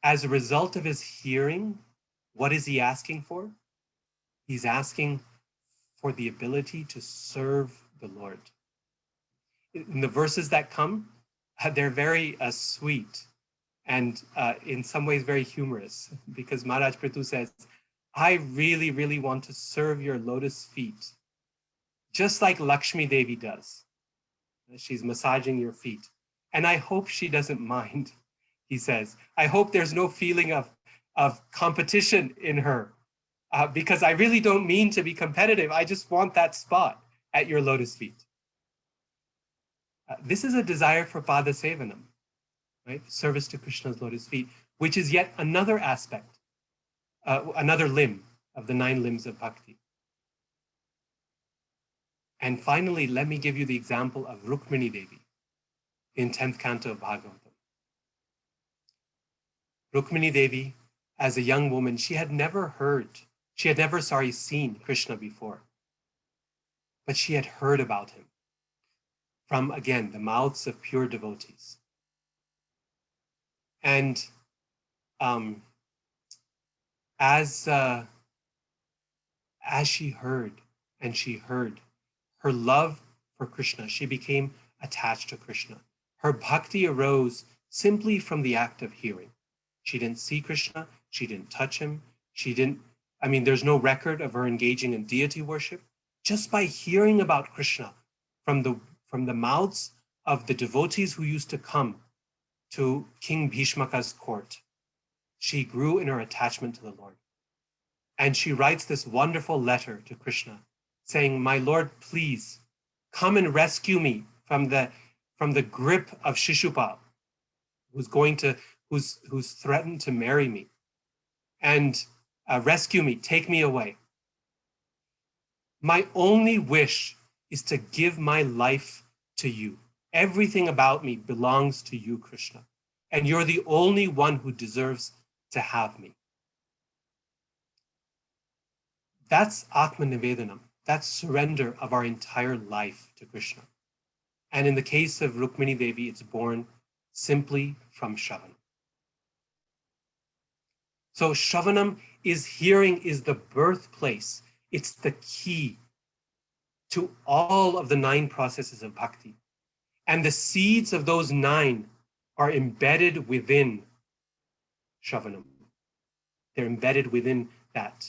as a result of his hearing, what is he asking for? He's asking for the ability to serve the Lord. In the verses that come, they're very sweet and in some ways very humorous, because Maharaj Prithu says, I really, really want to serve your lotus feet, just like Lakshmi Devi does. She's massaging your feet. And I hope she doesn't mind, he says. I hope there's no feeling of competition in her, because I really don't mean to be competitive. I just want that spot at your lotus feet. This is a desire for Pada Sevanam, right? Service to Krishna's lotus feet, which is yet another aspect, another limb of the 9 limbs of bhakti. And finally, let me give you the example of Rukmini Devi in 10th canto of Bhagavatam. Rukmini Devi, as a young woman, she had never seen Krishna before, but she had heard about him from, again, the mouths of pure devotees. And as she heard, her love for Krishna, she became attached to Krishna. Her bhakti arose simply from the act of hearing. She didn't see Krishna, she didn't touch him, there's no record of her engaging in deity worship. Just by hearing about Krishna from the mouths of the devotees who used to come to King Bhishmaka's court, she grew in her attachment to the Lord. And she writes this wonderful letter to Krishna saying, my Lord, please come and rescue me from the grip of Shishupal, who's threatened to marry me, and rescue me, take me away. My only wish is to give my life to you. Everything about me belongs to you, Krishna, and you're the only one who deserves to have me. That's Atma Nivedanam. That's surrender of our entire life to Krishna. And in the case of Rukmini Devi, it's born simply from Shravanam. So Shravanam hearing is the birthplace. It's the key to all of the 9 processes of bhakti. And the seeds of those 9 are embedded within Shravanam. They're embedded within that.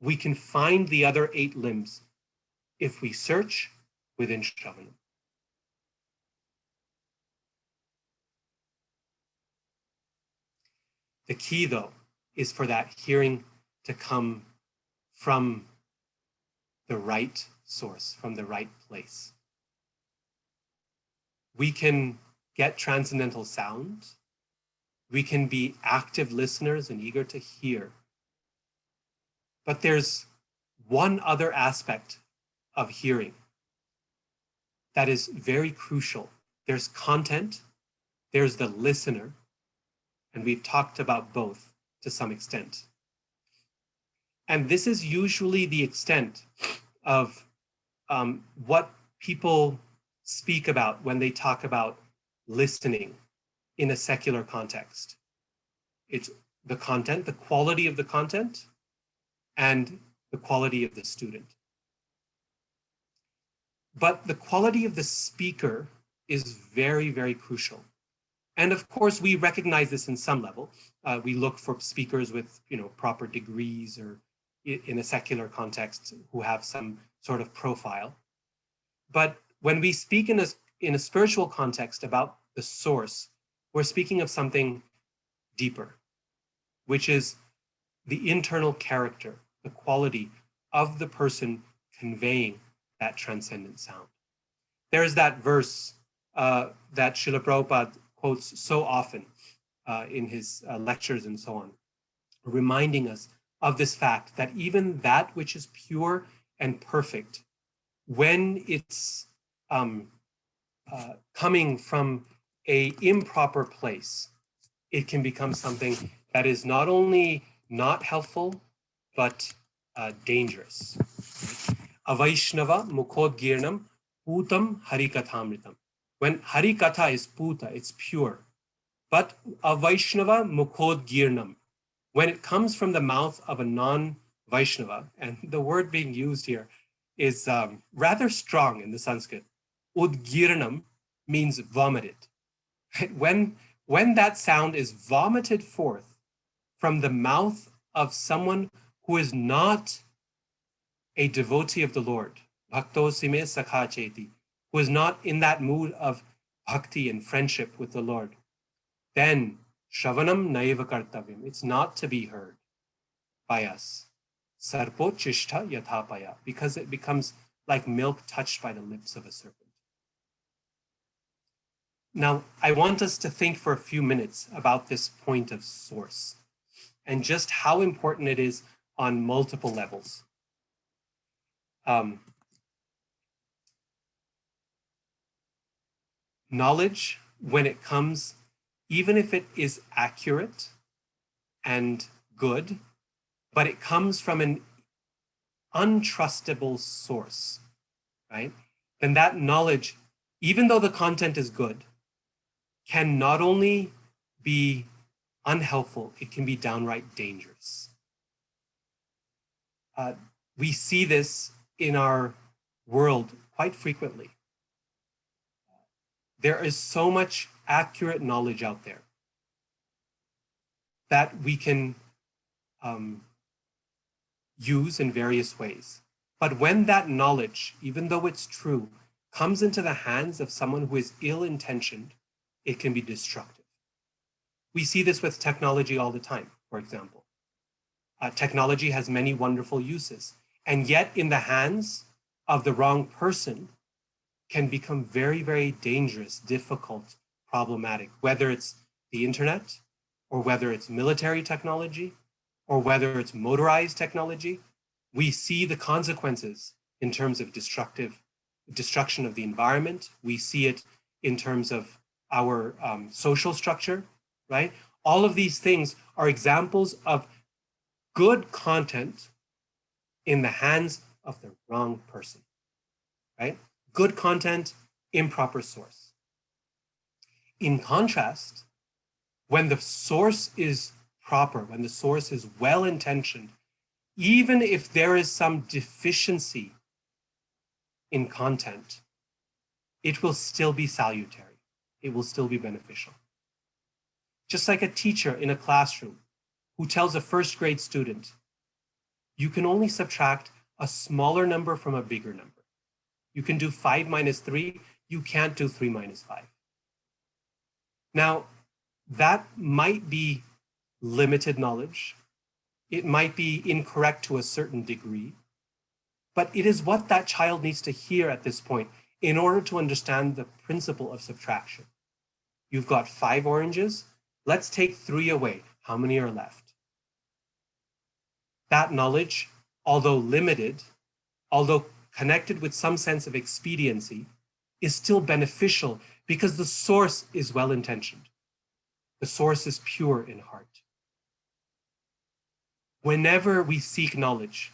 We can find the other 8 limbs if we search within Shravanam. The key, though, is for that hearing to come from the right source, from the right place. We can get transcendental sound. We can be active listeners and eager to hear. But there's one other aspect of hearing that is very crucial. There's content, there's the listener, and we've talked about both to some extent. And this is usually the extent of what people speak about when they talk about listening in a secular context. It's the content, the quality of the content, and the quality of the student. But the quality of the speaker is very, very crucial. And of course, we recognize this in some level. We look for speakers with, proper degrees or in a secular context who have some sort of profile. But when we speak in a spiritual context about the source, we're speaking of something deeper, which is the internal character, the quality of the person conveying that transcendent sound. There's that verse that Srila Prabhupada quotes so often in his lectures and so on, reminding us of this fact that even that which is pure and perfect, when it's coming from an improper place, it can become something that is not only not helpful, but dangerous. Avaishnava mukhodgirnam utam harikathamritam. When Harikatha is puta, it's pure. But a Vaishnava mukhod girnam, when it comes from the mouth of a non-Vaishnava, and the word being used here is rather strong in the Sanskrit. Udgirnam means vomited. When that sound is vomited forth from the mouth of someone who is not a devotee of the Lord, bhakto sime sakha cheti, who is not in that mood of bhakti and friendship with the Lord, then Sravanam naiva kartavyam, it's not to be heard by us. Sarpo chishta yathapaya, because it becomes like milk touched by the lips of a serpent. Now, I want us to think for a few minutes about this point of source and just how important it is on multiple levels. Knowledge, when it comes, even if it is accurate and good, but it comes from an untrustable source, right? Then that knowledge, even though the content is good, can not only be unhelpful, it can be downright dangerous. We see this in our world quite frequently. There is so much accurate knowledge out there that we can use in various ways. But when that knowledge, even though it's true, comes into the hands of someone who is ill-intentioned, it can be destructive. We see this with technology all the time, for example. Technology has many wonderful uses, and yet in the hands of the wrong person can become very, very dangerous, difficult, problematic, whether it's the internet, or whether it's military technology, or whether it's motorized technology. We see the consequences in terms of destruction of the environment. We see it in terms of our social structure, right? All of these things are examples of good content in the hands of the wrong person, right? Good content, improper source. In contrast, when the source is proper, when the source is well-intentioned, even if there is some deficiency in content, it will still be salutary. It will still be beneficial. Just like a teacher in a classroom who tells a first grade student, you can only subtract a smaller number from a bigger number. You can do 5 minus 3, you can't do 3 minus 5. Now, that might be limited knowledge. It might be incorrect to a certain degree, but it is what that child needs to hear at this point in order to understand the principle of subtraction. You've got 5 oranges, let's take 3 away. How many are left? That knowledge, although limited, although connected with some sense of expediency, is still beneficial because the source is well-intentioned. The source is pure in heart. Whenever we seek knowledge,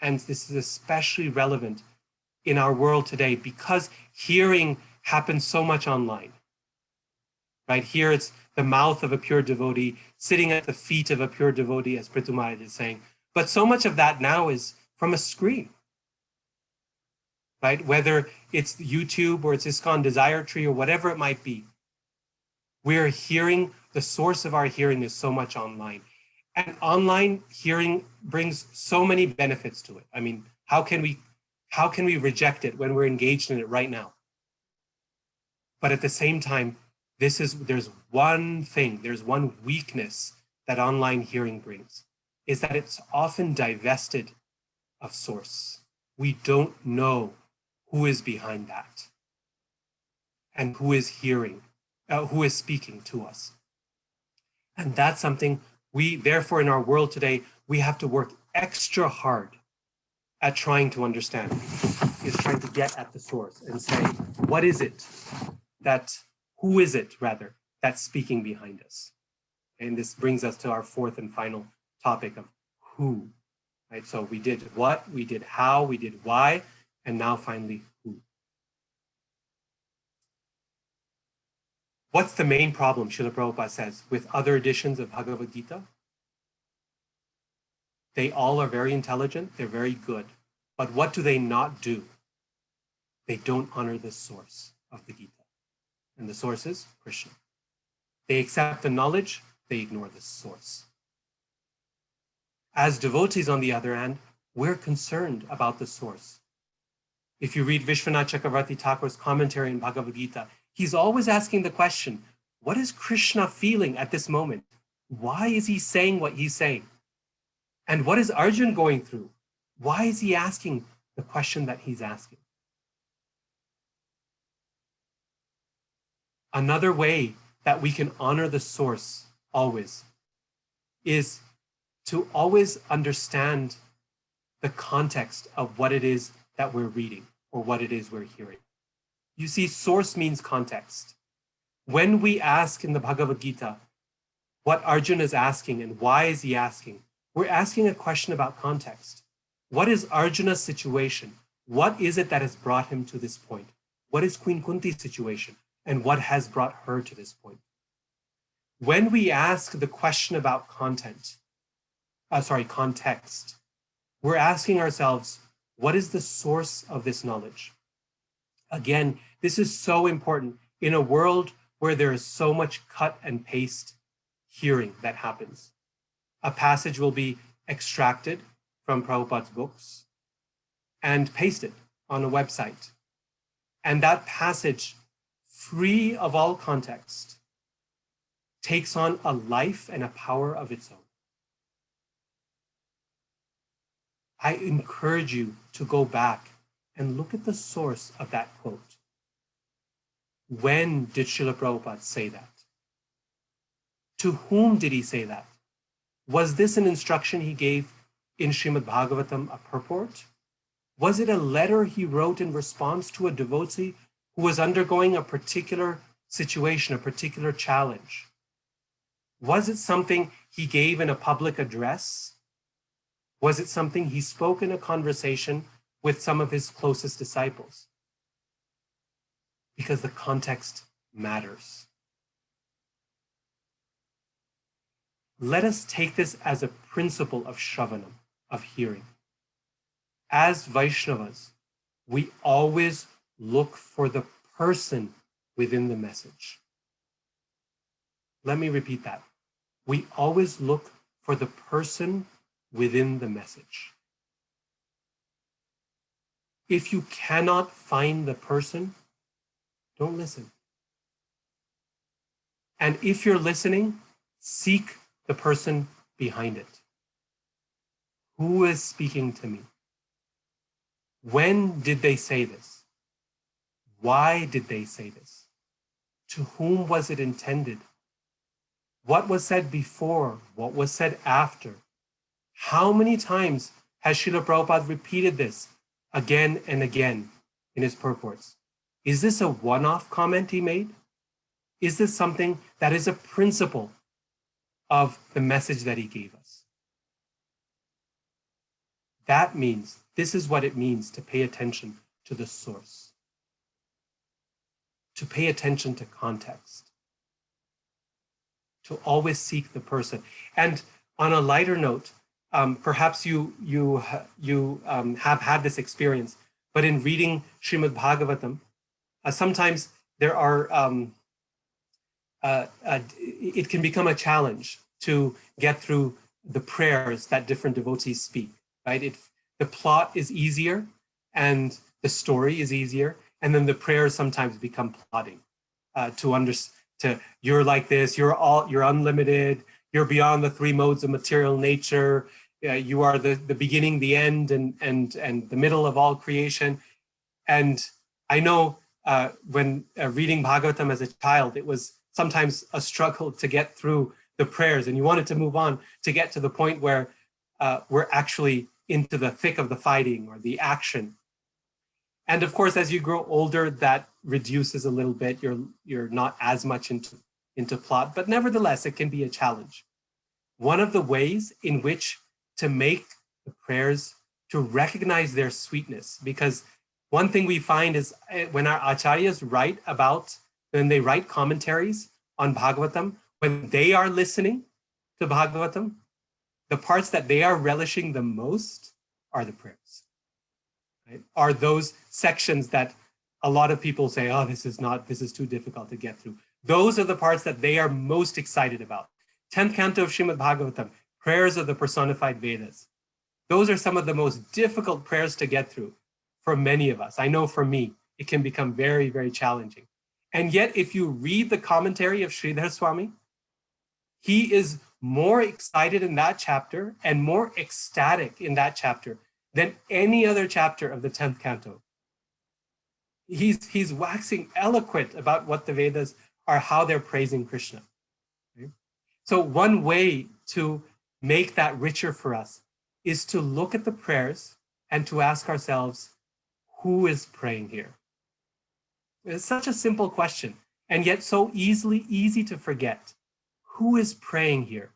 and this is especially relevant in our world today because hearing happens so much online, right? Here it's the mouth of a pure devotee sitting at the feet of a pure devotee, as Prithu Maharaj is saying. But so much of that now is from a screen, right? Whether it's YouTube or it's ISKCON Desire Tree or whatever it might be, we're hearing, the source of our hearing is so much online. And online hearing brings so many benefits to it. I mean, how can we reject it when we're engaged in it right now? But at the same time, there's one weakness that online hearing brings, is that it's often divested of source. We don't know who is behind that and who is speaking to us. And that's something therefore, in our world today, we have to work extra hard at trying to understand, is trying to get at the source and say, who is it that's speaking behind us? And this brings us to our fourth and final topic of who, right? So we did what, we did how, we did why, and now finally who. What's the main problem, Srila Prabhupada says, with other editions of Bhagavad Gita? They all are very intelligent, they're very good. But what do they not do? They don't honor the source of the Gita. And the source is Krishna. They accept the knowledge, they ignore the source. As devotees, on the other hand, we're concerned about the source. If you read Vishwanath Chakravarti Thakur's commentary in Bhagavad Gita, he's always asking the question, what is Krishna feeling at this moment? Why is he saying what he's saying? And what is Arjuna going through? Why is he asking the question that he's asking? Another way that we can honor the source always is to always understand the context of what it is that we're reading or what it is we're hearing. You see, source means context. When we ask in the Bhagavad Gita what Arjuna is asking and why is he asking, we're asking a question about context. What is Arjuna's situation? What is it that has brought him to this point? What is Queen Kunti's situation? And what has brought her to this point? When we ask the question about context, we're asking ourselves, what is the source of this knowledge? Again, this is so important in a world where there is so much cut and paste hearing that happens. A passage will be extracted from Prabhupada's books and pasted on a website. And that passage, free of all context, takes on a life and a power of its own. I encourage you to go back and look at the source of that quote. When did Srila Prabhupada say that? To whom did he say that? Was this an instruction he gave in Srimad-Bhagavatam, a purport? Was it a letter he wrote in response to a devotee who was undergoing a particular situation, a particular challenge? Was it something he gave in a public address? Was it something he spoke in a conversation with some of his closest disciples? Because the context matters. Let us take this as a principle of Sravanam, of hearing. As Vaishnavas, we always look for the person within the message. Let me repeat that. We always look for the person within the message. If you cannot find the person, don't listen. And if you're listening, seek the person behind it. Who is speaking to me? When did they say this? Why did they say this? To whom was it intended? What was said before? What was said after? How many times has Srila Prabhupada repeated this again and again in his purports? Is this a one-off comment he made? Is this something that is a principle of the message that he gave us? That means, this is what it means to pay attention to the source, to pay attention to context, to always seek the person. And on a lighter note, perhaps you have had this experience, but in reading Srimad-Bhagavatam, sometimes there are, it can become a challenge to get through the prayers that different devotees speak, right? The plot is easier and the story is easier, and then the prayers sometimes become plotting to you're like this, you're unlimited, you're beyond the three modes of material nature, you are the beginning, the end, and the middle of all creation. And I know when reading Bhagavatam as a child, it was sometimes a struggle to get through the prayers, and you wanted to move on to get to the point where we're actually into the thick of the fighting or the action. And of course, as you grow older, that reduces a little bit. You're not as much into plot, but nevertheless, it can be a challenge. One of the ways in which to make the prayers, to recognize their sweetness, because one thing we find is when our acharyas write about when they write commentaries on Bhagavatam, when they are listening to Bhagavatam, the parts that they are relishing the most are the prayers, right? Are those sections that a lot of people say, oh, this is too difficult to get through. Those are the parts that they are most excited about. 10th canto of Srimad-Bhagavatam, prayers of the personified Vedas. Those are some of the most difficult prayers to get through for many of us. I know for me, it can become very, very challenging. And yet, if you read the commentary of Sridhar Swami, he is more excited in that chapter and more ecstatic in that chapter than any other chapter of the 10th canto. He's waxing eloquent about what the Vedas are, how they're praising Krishna. Okay? So one way to make that richer for us is to look at the prayers and to ask ourselves, who is praying here? It's such a simple question, and yet so easy to forget. Who is praying here?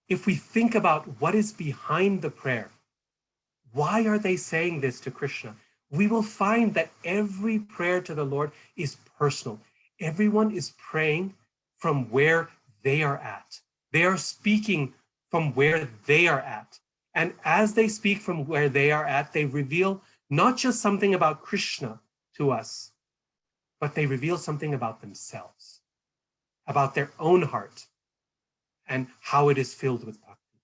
If we think about what is behind the prayer, why are they saying this to Krishna? We will find that every prayer to the Lord is personal. Everyone is praying from where they are at. They are speaking from where they are at. And as they speak from where they are at, they reveal not just something about Krishna to us, but they reveal something about themselves, about their own heart, and how it is filled with bhakti.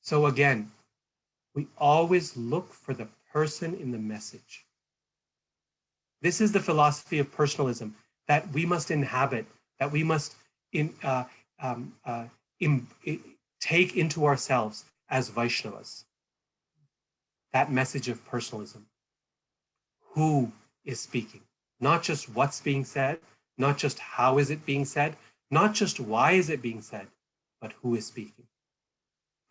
So again, we always look for the person in the message. This is the philosophy of personalism that we must inhabit, that we must take into ourselves as Vaishnavas. That message of personalism. Who is speaking? Not just what's being said, not just how is it being said, not just why is it being said, but who is speaking.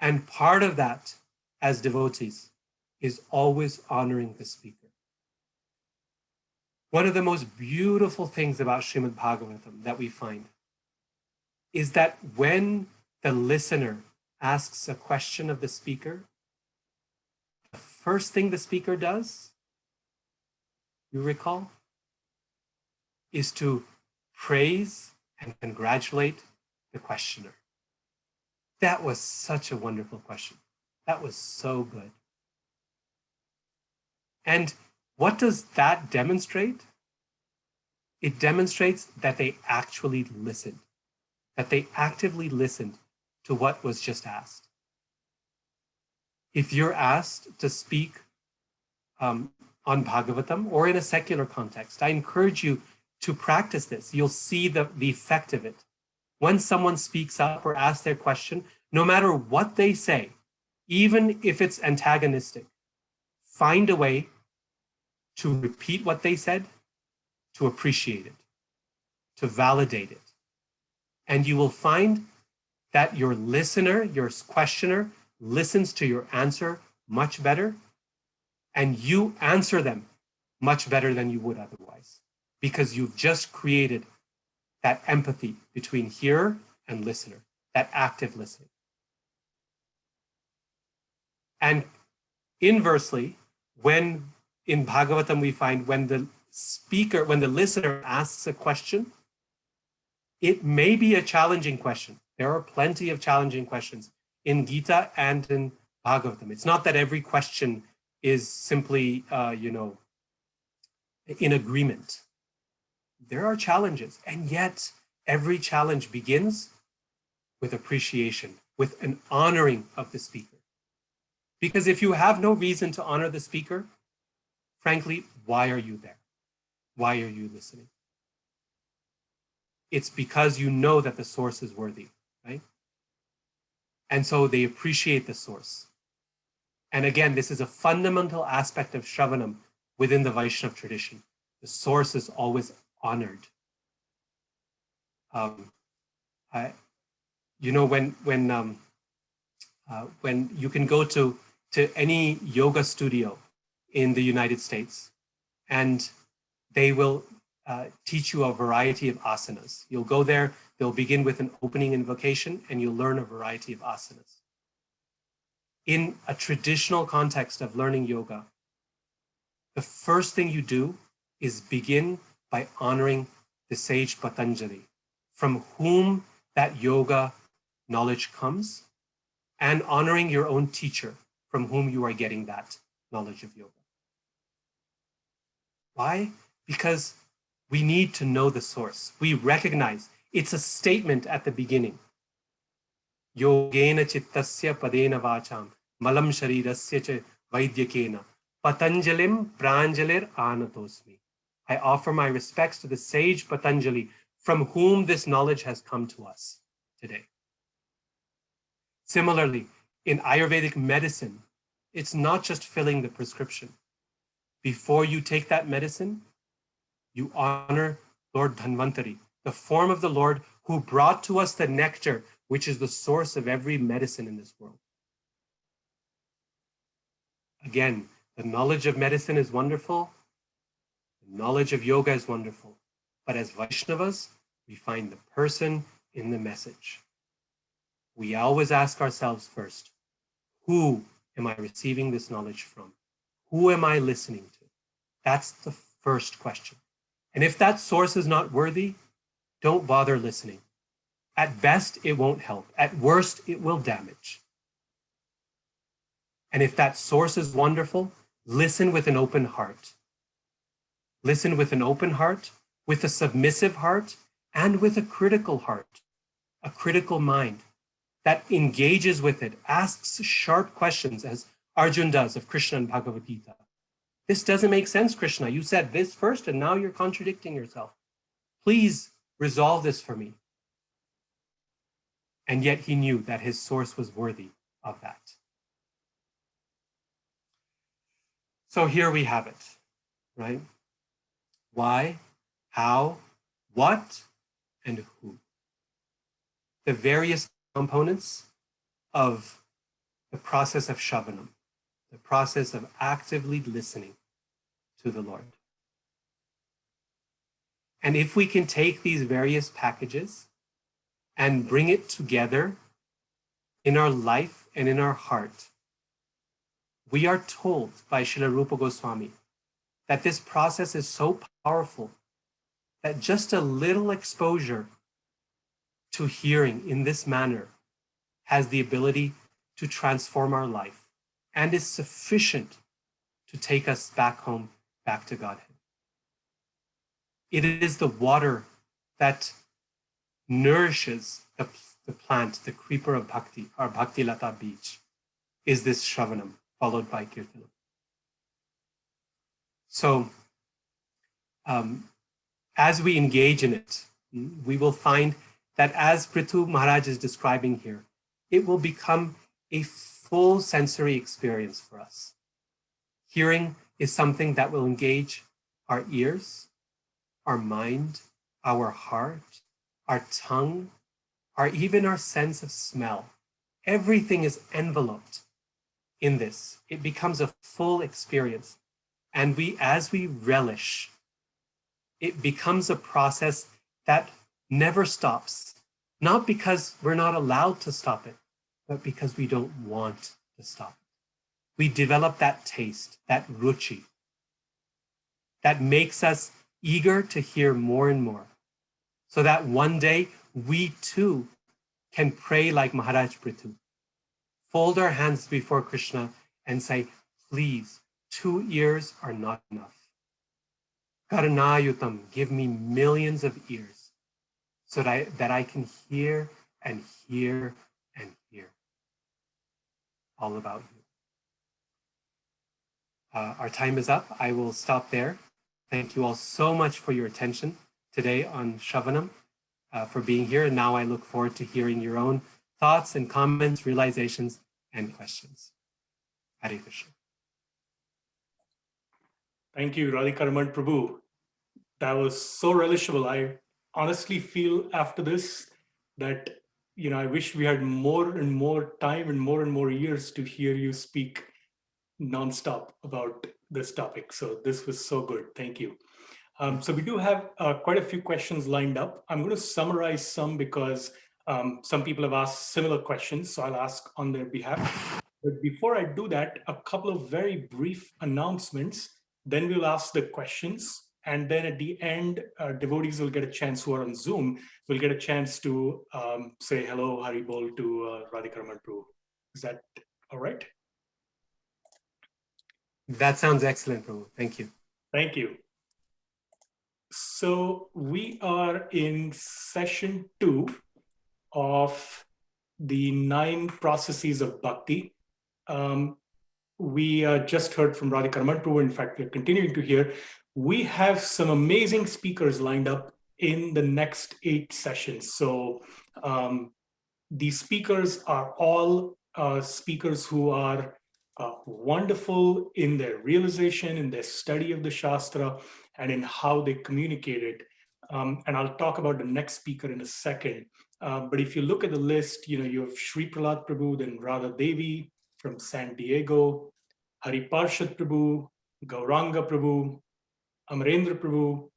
And part of that, as devotees, is always honoring the speaker. One of the most beautiful things about Srimad-Bhagavatam that we find is that when the listener asks a question of the speaker, the first thing the speaker does, you recall, is to praise and congratulate the questioner. That was such a wonderful question. That was so good. And what does that demonstrate? It demonstrates that they actually listened, that they actively listened to what was just asked. If you're asked to speak on Bhagavatam or in a secular context, I encourage you to practice this. You'll see the effect of it. When someone speaks up or asks their question, no matter what they say, even if it's antagonistic, find a way to repeat what they said, to appreciate it, to validate it. And you will find that your listener, your questioner, listens to your answer much better, and you answer them much better than you would otherwise, because you've just created that empathy between hearer and listener, that active listening. And inversely, when in Bhagavatam we find when the speaker, when the listener asks a question, it may be a challenging question. There are plenty of challenging questions in Gita and in Bhagavatam. It's not that every question is simply, in agreement. There are challenges, and yet every challenge begins with appreciation, with an honoring of the speaker. Because if you have no reason to honor the speaker, frankly, why are you there? Why are you listening? It's because you know that the source is worthy, right? And so they appreciate the source. And again, this is a fundamental aspect of Sravanam within the Vaishnava tradition. The source is always honored. When you can go to any yoga studio in the United States, and they will teach you a variety of asanas. You'll go there, they'll begin with an opening invocation, and you'll learn a variety of asanas. In a traditional context of learning yoga, the first thing you do is begin by honoring the sage Patanjali, from whom that yoga knowledge comes, and honoring your own teacher, from whom you are getting that knowledge of yoga. Why? Because we need to know the source. We recognize it's a statement at the beginning. Yogena chittasya padena vacham malam sharirasya cha vaidyakena Patanjalim pranjalir anatosmi. I offer my respects to the sage Patanjali, from whom this knowledge has come to us today. Similarly, in Ayurvedic medicine, it's not just filling the prescription. Before you take that medicine, you honor Lord Dhanvantari, the form of the Lord who brought to us the nectar, which is the source of every medicine in this world. Again, the knowledge of medicine is wonderful. The knowledge of yoga is wonderful. But as Vaishnavas, we find the person in the message. We always ask ourselves first, who am I receiving this knowledge from? Who am I listening to? That's the first question. And if that source is not worthy, don't bother listening. At best, it won't help. At worst, it will damage. And if that source is wonderful, listen with an open heart. Listen with an open heart, with a submissive heart, and with a critical heart, a critical mind that engages with it, asks sharp questions, as Arjun does of Krishna and Bhagavad Gita. This doesn't make sense, Krishna. You said this first, and now you're contradicting yourself. Please resolve this for me. And yet he knew that his source was worthy of that. So here we have it, right? Why, how, what, and who. The various components of the process of Sravanam, the process of actively listening to the Lord. And if we can take these various packages and bring it together in our life and in our heart, we are told by Srila Rupa Goswami that this process is so powerful that just a little exposure to hearing in this manner has the ability to transform our life and is sufficient to take us back home, back to Godhead. It is the water that nourishes the plant, the creeper of bhakti, our bhakti lata beach, is this Sravanam, followed by Kirtanam. So as we engage in it, we will find that as Prithu Maharaj is describing here, it will become a full sensory experience for us. Hearing is something that will engage our ears, our mind, our heart, our tongue, or even our sense of smell. Everything is enveloped in this. It becomes a full experience. And as we relish, it becomes a process that never stops. Not because we're not allowed to stop it, but because we don't want to stop it. We develop that taste, that ruchi, that makes us eager to hear more and more, so that one day we too can pray like Maharaj Prithu, fold our hands before Krishna and say, please, 2 ears are not enough. Karanayutam, give me millions of ears so that I can hear and hear and hear all about you. Our time is up. I will stop there. Thank you all so much for your attention today on Sravanam, for being here. And now I look forward to hearing your own thoughts and comments, realizations, and questions. Hare Krishna. Thank you, Radhika Ramana Prabhu. That was so relishable. I honestly feel after this that, I wish we had more and more time and more years to hear you speak nonstop about this topic. So this was so good. Thank you. So we do have quite a few questions lined up. I'm going to summarize some because some people have asked similar questions, so I'll ask on their behalf. But before I do that, a couple of very brief announcements. Then we'll ask the questions. And then at the end, devotees will get a chance, who are on Zoom, will get a chance to say hello, Haribol, to Radhika Ramana Prabhu. Is that all right? That sounds excellent, Prabhu. Thank you. Thank you. So we are in session 2 of the 9 processes of bhakti. We just heard from Radhika Ramana Prabhu. In fact, we're continuing to hear. We have some amazing speakers lined up in the next 8 sessions. So these speakers are all speakers who are wonderful in their realization, in their study of the Shastra, and in how they communicate it. And I'll talk about the next speaker in a second. But if you look at the list, you have Sri Prahlad Prabhu, then Radha Devi from San Diego, Hari Parshad Prabhu, Gauranga Prabhu, Amarendra Prabhu,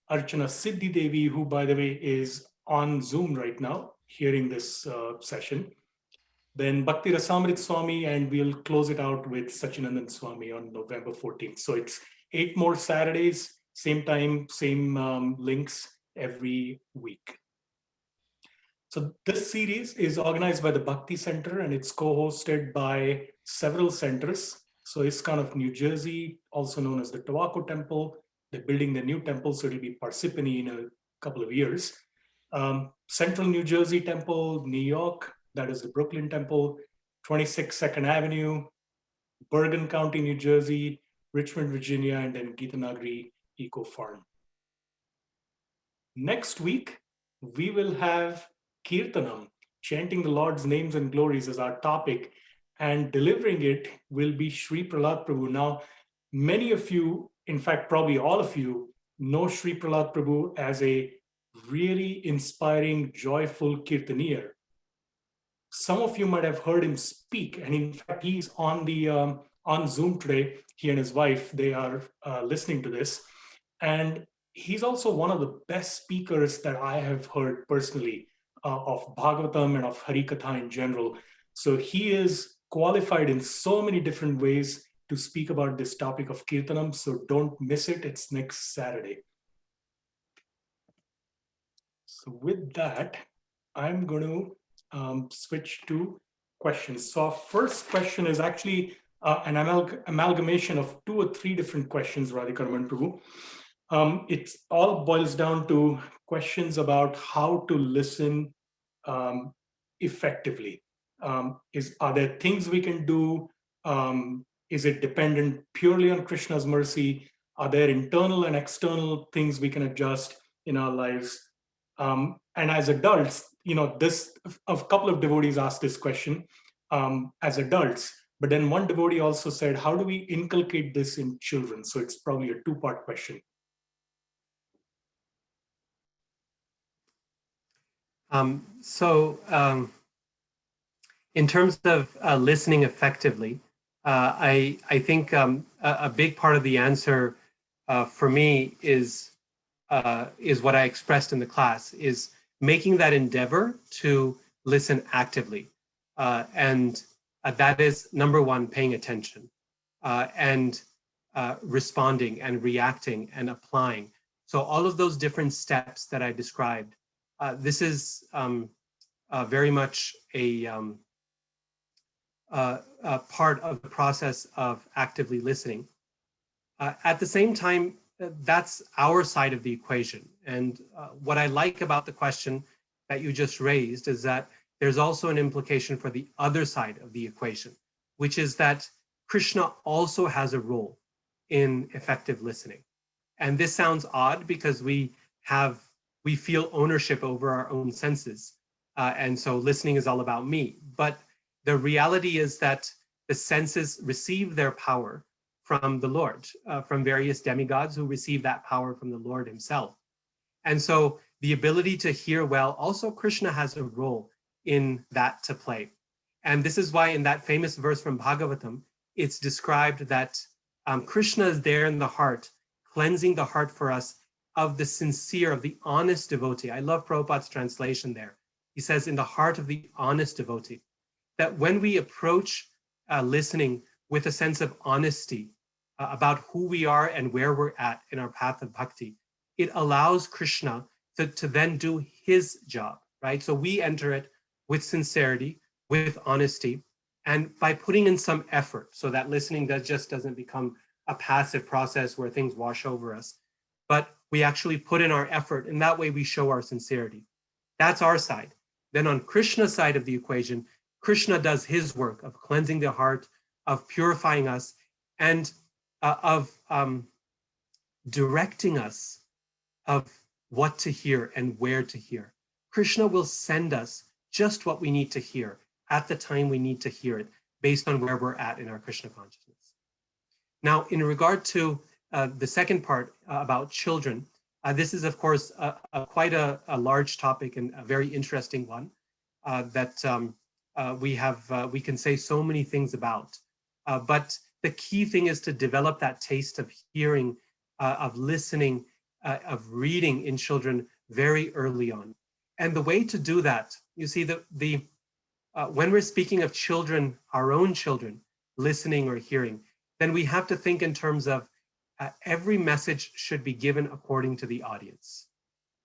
Archana Siddhi Devi, who, by the way, is on Zoom right now, hearing this session. Then Bhakti Rasamrit Swami, and we'll close it out with Sachinandan Swami on November 14th. So it's 8 more Saturdays, same time, same links every week. So this series is organized by the Bhakti Center, and it's co-hosted by several centers. So ISKCON of New Jersey, also known as the Tobacco Temple. They're building the new temple, so it'll be Parsippany in a couple of years. Central New Jersey Temple, New York, that is the Brooklyn Temple, 26 Second Avenue, Bergen County, New Jersey, Richmond, Virginia, and then Geetanagari Eco Farm. Next week, we will have Kirtanam, chanting the Lord's names and glories, as our topic, and delivering it will be Sri Prahlad Prabhu. Now, many of you, in fact, probably all of you, know Sri Prahlad Prabhu as a really inspiring, joyful Kirtanier. Some of you might have heard him speak, and in fact, he's on the on Zoom today. He and his wife, they are listening to this, and he's also one of the best speakers that I have heard personally of Bhagavatam and of Harikatha in general. So he is qualified in so many different ways to speak about this topic of Kirtanam. So don't miss it. It's next Saturday. So with that, I'm going to switch to questions. So our first question is actually an amalgamation of 2 or 3 different questions, Radhika Ramana Prabhu. It all boils down to questions about how to listen effectively. Are there things we can do? Is it dependent purely on Krishna's mercy? Are there internal and external things we can adjust in our lives? And as adults, a couple of devotees asked this question as adults, but then one devotee also said, how do we inculcate this in children? So it's probably a 2-part question. In terms of listening effectively, I think a big part of the answer for me is what I expressed in the class, is making that endeavor to listen actively. And that is, number 1, paying attention and responding and reacting and applying. So all of those different steps that I described, this is very much a part of the process of actively listening. At the same time, that's our side of the equation. And what I like about the question that you just raised is that there's also an implication for the other side of the equation, which is that Krishna also has a role in effective listening. And this sounds odd because we feel ownership over our own senses. And so listening is all about me. But the reality is that the senses receive their power from the Lord, from various demigods who receive that power from the Lord himself. And so the ability to hear well, also Krishna has a role in that to play. And this is why in that famous verse from Bhagavatam, it's described that Krishna is there in the heart, cleansing the heart for us of the sincere, of the honest devotee. I love Prabhupada's translation there. He says, in the heart of the honest devotee, that when we approach listening with a sense of honesty, about who we are and where we're at in our path of bhakti, it allows Krishna to then do his job, right? So we enter it with sincerity, with honesty, and by putting in some effort so that listening just doesn't become a passive process where things wash over us, but we actually put in our effort, and that way we show our sincerity. That's our side. Then on Krishna's side of the equation, Krishna does his work of cleansing the heart, of purifying us, and of directing us of what to hear and where to hear. Krishna will send us just what we need to hear at the time we need to hear it, based on where we're at in our Krishna consciousness. Now, in regard to the second part about children, this is, of course, quite a large topic and a very interesting one that we can say so many things about. But the key thing is to develop that taste of hearing, of listening, of reading in children very early on. And the way to do that, you see, when we're speaking of children, our own children, listening or hearing, then we have to think in terms of every message should be given according to the audience.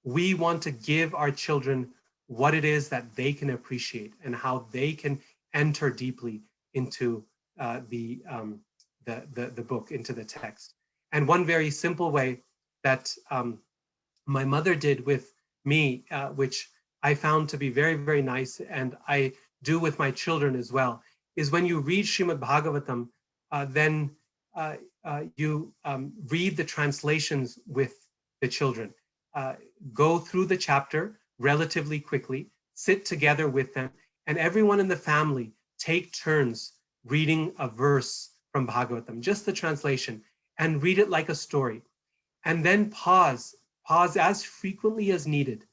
We want to give our children what it is that they can appreciate and how they can enter deeply into the book, into the text. And one very simple way that my mother did with me, which I found to be very, very nice, and I do with my children as well, is when you read Srimad-Bhagavatam, then you read the translations with the children. Go through the chapter relatively quickly, sit together with them, and everyone in the family take turns reading a verse from Bhagavatam, just the translation, and read it like a story. And then pause as frequently as needed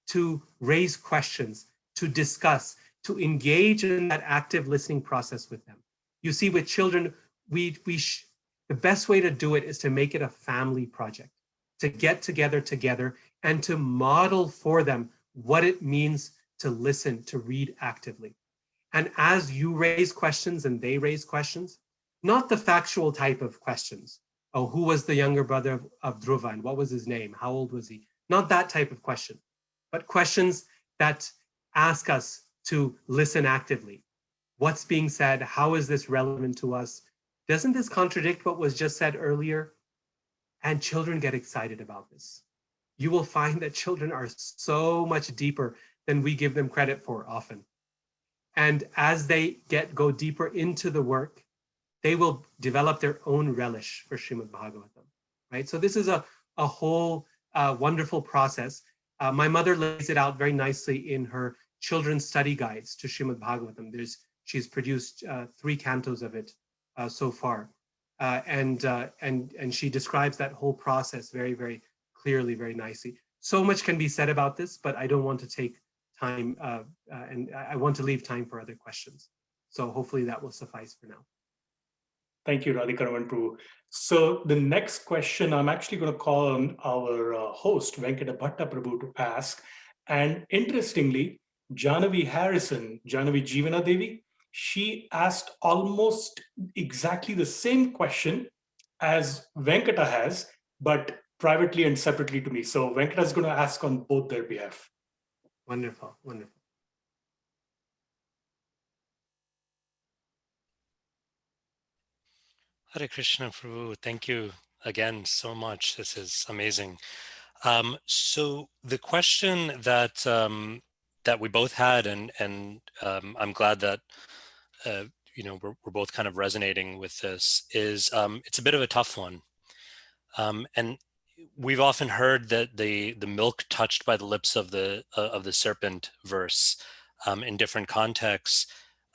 to raise questions, to discuss, to engage in that active listening process with them. You see, with children, the best way to do it is to make it a family project, to get together and to model for them what it means to listen, to read actively. And as you raise questions and they raise questions, not the factual type of questions. Oh, who was the younger brother of Dhruva and what was his name? How old was he? Not that type of question, but questions that ask us to listen actively. What's being said? How is this relevant to us? Doesn't this contradict what was just said earlier? And children get excited about this. You will find that children are so much deeper than we give them credit for often. And as they go deeper into the work, they will develop their own relish for Srimad-Bhagavatam, right? So this is a whole wonderful process. My mother lays it out very nicely in her children's study guides to Srimad-Bhagavatam. She's produced 3 cantos of it so far. And she describes that whole process very, very clearly, very nicely. So much can be said about this, but I don't want to take time, and I want to leave time for other questions. So hopefully that will suffice for now. Thank you, Radhika Ramana Prabhu. So the next question I'm actually going to call on our host, Venkata Bhatta Prabhu, to ask. And interestingly, Janavi Harrison, Janavi Jeevana Devi, she asked almost exactly the same question as Venkata has, but privately and separately to me. So Venkata is going to ask on both their behalf. Wonderful, wonderful. Hare Krishna Prabhu, thank you again so much. This is amazing. So the question that that we both had, and I'm glad that we're both kind of resonating with this, is it's a bit of a tough one, and we've often heard that the milk touched by the lips of the serpent verse in different contexts.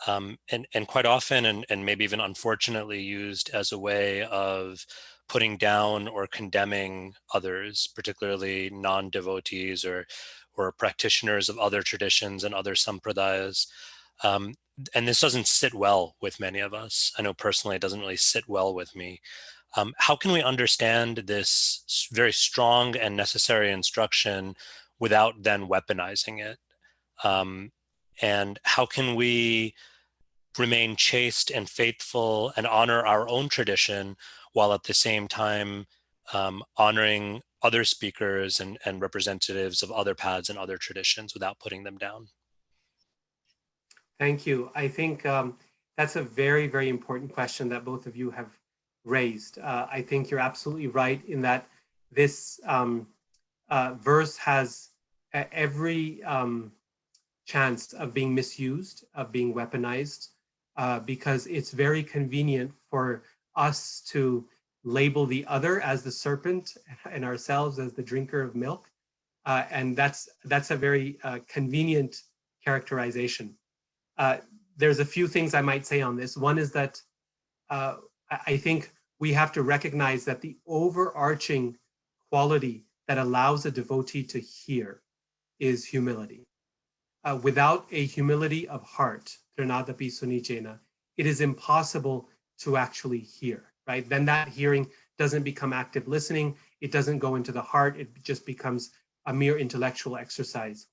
And quite often, and maybe even unfortunately, used as a way of putting down or condemning others, particularly non-devotees or practitioners of other traditions and other sampradayas. And this doesn't sit well with many of us. I know personally it doesn't really sit well with me. How can we understand this very strong and necessary instruction without then weaponizing it? And how can we remain chaste and faithful and honor our own tradition while at the same time honoring other speakers and representatives of other paths and other traditions without putting them down. Thank you. I think that's a very, very important question that both of you have raised. I think you're absolutely right in that this verse has every chance of being misused, of being weaponized, because it's very convenient for us to label the other as the serpent and ourselves as the drinker of milk. And that's a very convenient characterization. There's a few things I might say on this. One is that I think we have to recognize that the overarching quality that allows a devotee to hear is humility. Without a humility of heart, it is impossible to actually hear, right? Then that hearing doesn't become active listening. It doesn't go into the heart. It just becomes a mere intellectual exercise.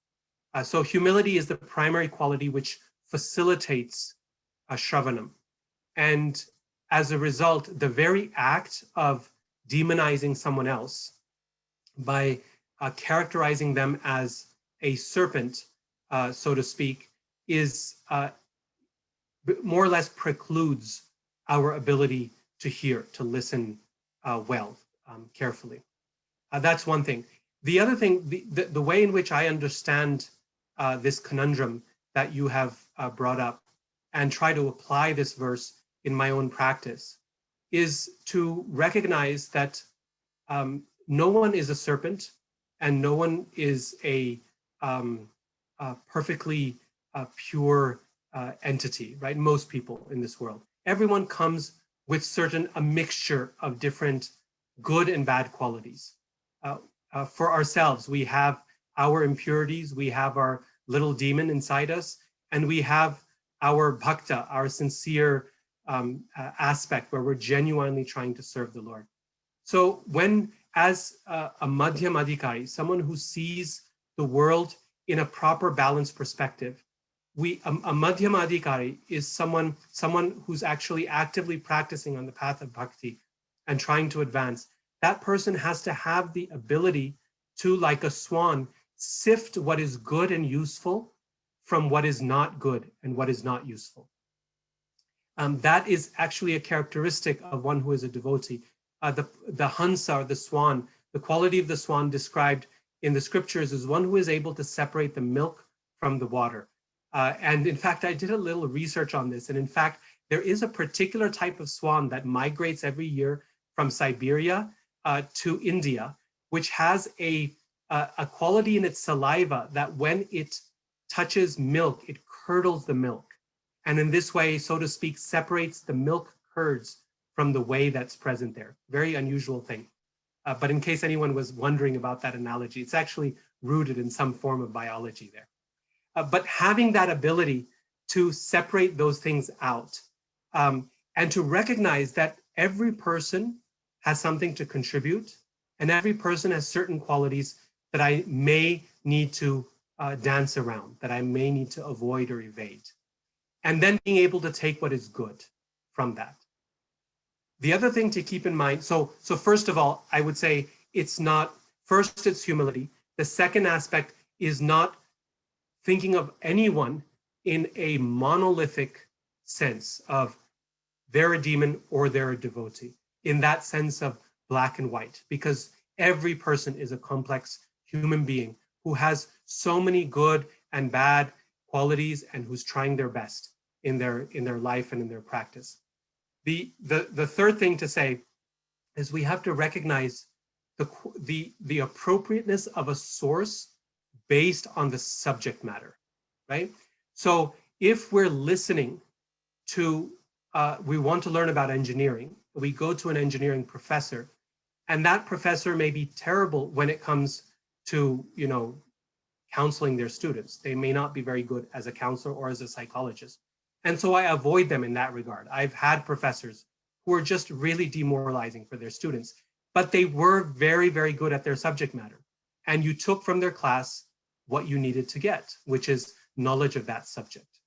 So humility is the primary quality which facilitates Sravanam. And as a result, the very act of demonizing someone else by characterizing them as a serpent, so to speak, is more or less precludes our ability to hear, to listen well, carefully. That's one thing. The other thing, the way in which I understand this conundrum that you have brought up and try to apply this verse in my own practice is to recognize that no one is a serpent and no one is a perfectly pure entity, right? Most people in this world. Everyone comes with a mixture of different good and bad qualities. For ourselves, we have our impurities, we have our little demon inside us, and we have our bhakta, our sincere aspect where we're genuinely trying to serve the Lord. So when, as a madhyam adhikari, someone who sees the world in a proper balanced perspective, a madhyam adhikari is someone who's actually actively practicing on the path of bhakti and trying to advance. That person has to have the ability to, like a swan, sift what is good and useful from what is not good and what is not useful. That is actually a characteristic of one who is a devotee. The hansa, or the swan, the quality of the swan described in the scriptures is one who is able to separate the milk from the water. And in fact, I did a little research on this. And in fact, there is a particular type of swan that migrates every year from Siberia to India, which has a quality in its saliva that when it touches milk, it curdles the milk. And in this way, so to speak, separates the milk curds from the whey that's present there. Very unusual thing. But in case anyone was wondering about that analogy, it's actually rooted in some form of biology there. But having that ability to separate those things out and to recognize that every person has something to contribute and every person has certain qualities that I may need to dance around, that I may need to avoid or evade. And then being able to take what is good from that. The other thing to keep in mind, so first of all, I would say it's humility. The second aspect is not thinking of anyone in a monolithic sense of they're a demon or they're a devotee, in that sense of black and white, because every person is a complex human being who has so many good and bad qualities and who's trying their best in their life and in their practice. The third thing to say is we have to recognize the appropriateness of a source based on the subject matter, right? So if we're listening to, we want to learn about engineering, we go to an engineering professor, and that professor may be terrible when it comes to, counseling their students. They may not be very good as a counselor or as a psychologist. And so I avoid them in that regard. I've had professors who are just really demoralizing for their students, but they were very, very good at their subject matter. And you took from their class what you needed to get, which is knowledge of that subject.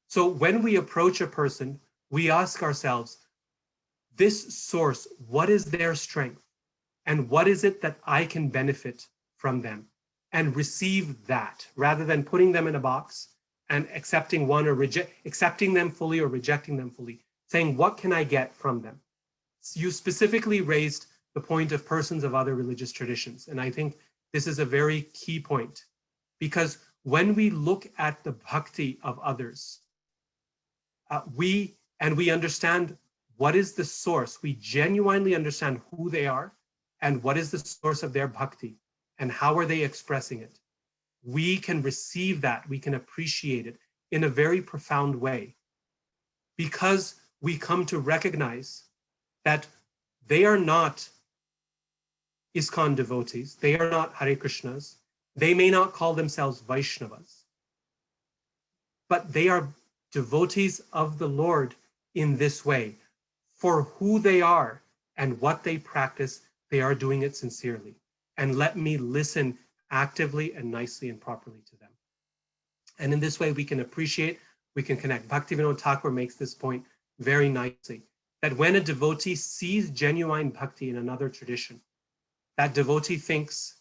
So when we approach a person, we ask ourselves, this source, what is their strength? And what is it that I can benefit from them? And receive that rather than putting them in a box and accepting one or accepting them fully or rejecting them fully, saying, what can I get from them? You specifically raised the point of persons of other religious traditions. And I think this is a very key point, because when we look at the bhakti of others, we understand what is the source. We genuinely understand who they are and what is the source of their bhakti and how are they expressing it. We can receive that, we can appreciate it in a very profound way, because we come to recognize that they are not ISKCON devotees, they are not Hare Krishnas, they may not call themselves Vaishnavas, but they are devotees of the Lord in this way. For who they are and what they practice, they are doing it sincerely. And let me listen actively and nicely and properly to them. And in this way, we can appreciate, we can connect. Bhaktivinoda Thakur makes this point very nicely, that when a devotee sees genuine bhakti in another tradition, that devotee thinks,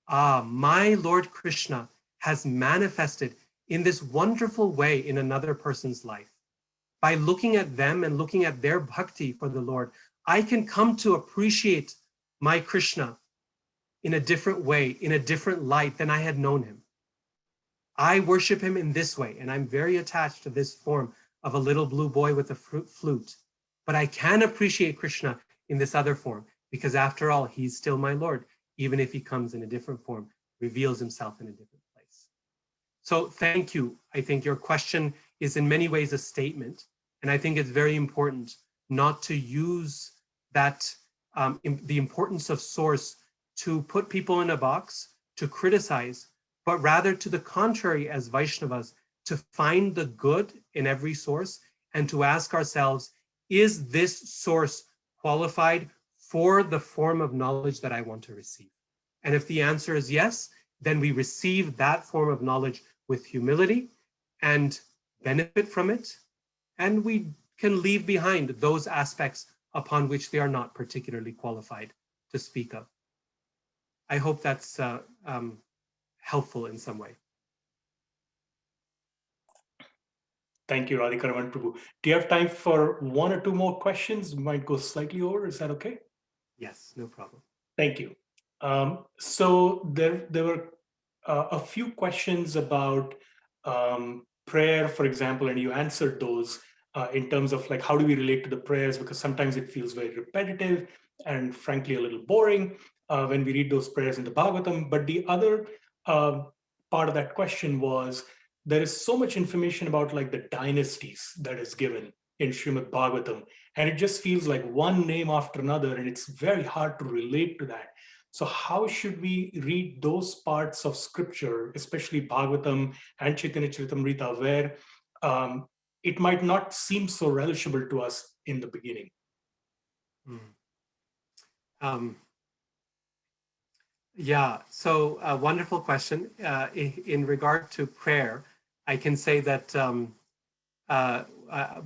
my Lord Krishna has manifested in this wonderful way in another person's life. By looking at them and looking at their bhakti for the Lord, I can come to appreciate my Krishna in a different way, in a different light than I had known him. I worship him in this way, and I'm very attached to this form of a little blue boy with a flute. But I can appreciate Krishna in this other form, because after all, he's still my Lord, even if he comes in a different form, reveals himself in a different place. So thank you. I think your question is in many ways a statement, and I think it's very important not to use that, the importance of source to put people in a box, to criticize, but rather to the contrary, as Vaishnavas, to find the good in every source and to ask ourselves, is this source qualified for the form of knowledge that I want to receive? And if the answer is yes, then we receive that form of knowledge with humility and benefit from it, and we can leave behind those aspects upon which they are not particularly qualified to speak of. I hope that's helpful in some way. Thank you, Radhika Ramana Prabhu. Do you have time for one or two more questions? We might go slightly over. Is that okay? Yes, no problem. Thank you. So there were a few questions about prayer, for example, and you answered those in terms of like, how do we relate to the prayers? Because sometimes it feels very repetitive and frankly, a little boring when we read those prayers in the Bhagavatam. But the other part of that question was, there is so much information about like the dynasties that is given in Srimad-Bhagavatam, and it just feels like one name after another, and it's very hard to relate to that. So how should we read those parts of scripture, especially Bhagavatam and Chaitanya Charitamrita, where it might not seem so relishable to us in the beginning? Yeah, so a wonderful question. In regard to prayer, I can say that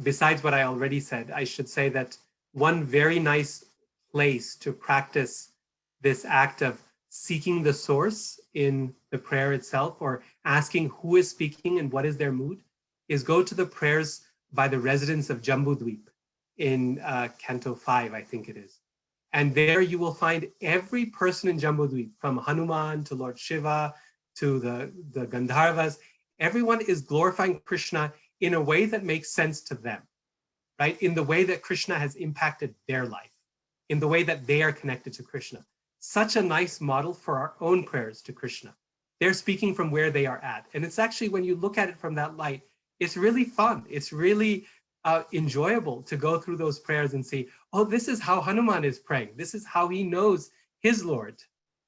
besides what I already said, I should say that one very nice place to practice this act of seeking the source in the prayer itself, or asking who is speaking and what is their mood, is go to the prayers by the residents of Jambudweep in Canto 5, I think it is. And there you will find every person in Jambudweep, from Hanuman to Lord Shiva to the Gandharvas, everyone is glorifying Krishna in a way that makes sense to them, right? In the way that Krishna has impacted their life, in the way that they are connected to Krishna. Such a nice model for our own prayers to Krishna. They're speaking from where they are at. And it's actually, when you look at it from that light, it's really fun. It's really enjoyable to go through those prayers and see, oh, this is how Hanuman is praying. This is how he knows his Lord,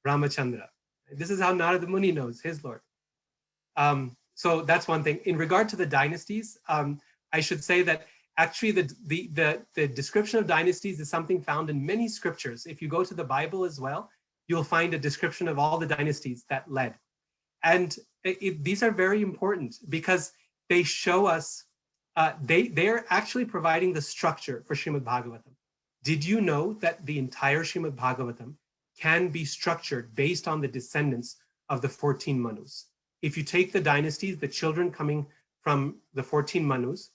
Ramachandra. This is how Narada Muni knows his Lord. So that's one thing. In regard to the dynasties, I should say that actually the description of dynasties is something found in many scriptures. If you go to the Bible as well, you'll find a description of all the dynasties that led. And these are very important because they show us, they are actually providing the structure for Srimad-Bhagavatam. Did you know that the entire Srimad-Bhagavatam can be structured based on the descendants of the 14 Manus? If you take the dynasties, the children coming from the 14 Manus,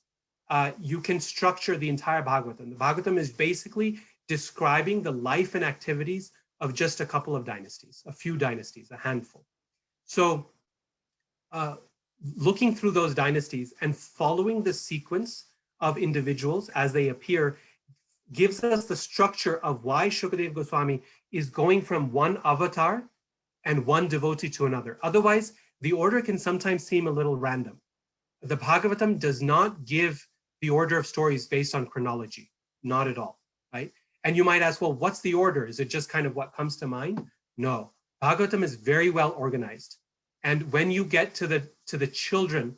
you can structure the entire Bhagavatam. The Bhagavatam is basically describing the life and activities of just a couple of dynasties, a few dynasties, a handful. So looking through those dynasties and following the sequence of individuals as they appear gives us the structure of why Shukadeva Goswami is going from one avatar and one devotee to another. Otherwise, the order can sometimes seem a little random. The Bhagavatam does not give the order of stories based on chronology, not at all, right? And you might ask, well, what's the order? Is it just kind of what comes to mind? No, Bhagavatam is very well organized. And when you get to the children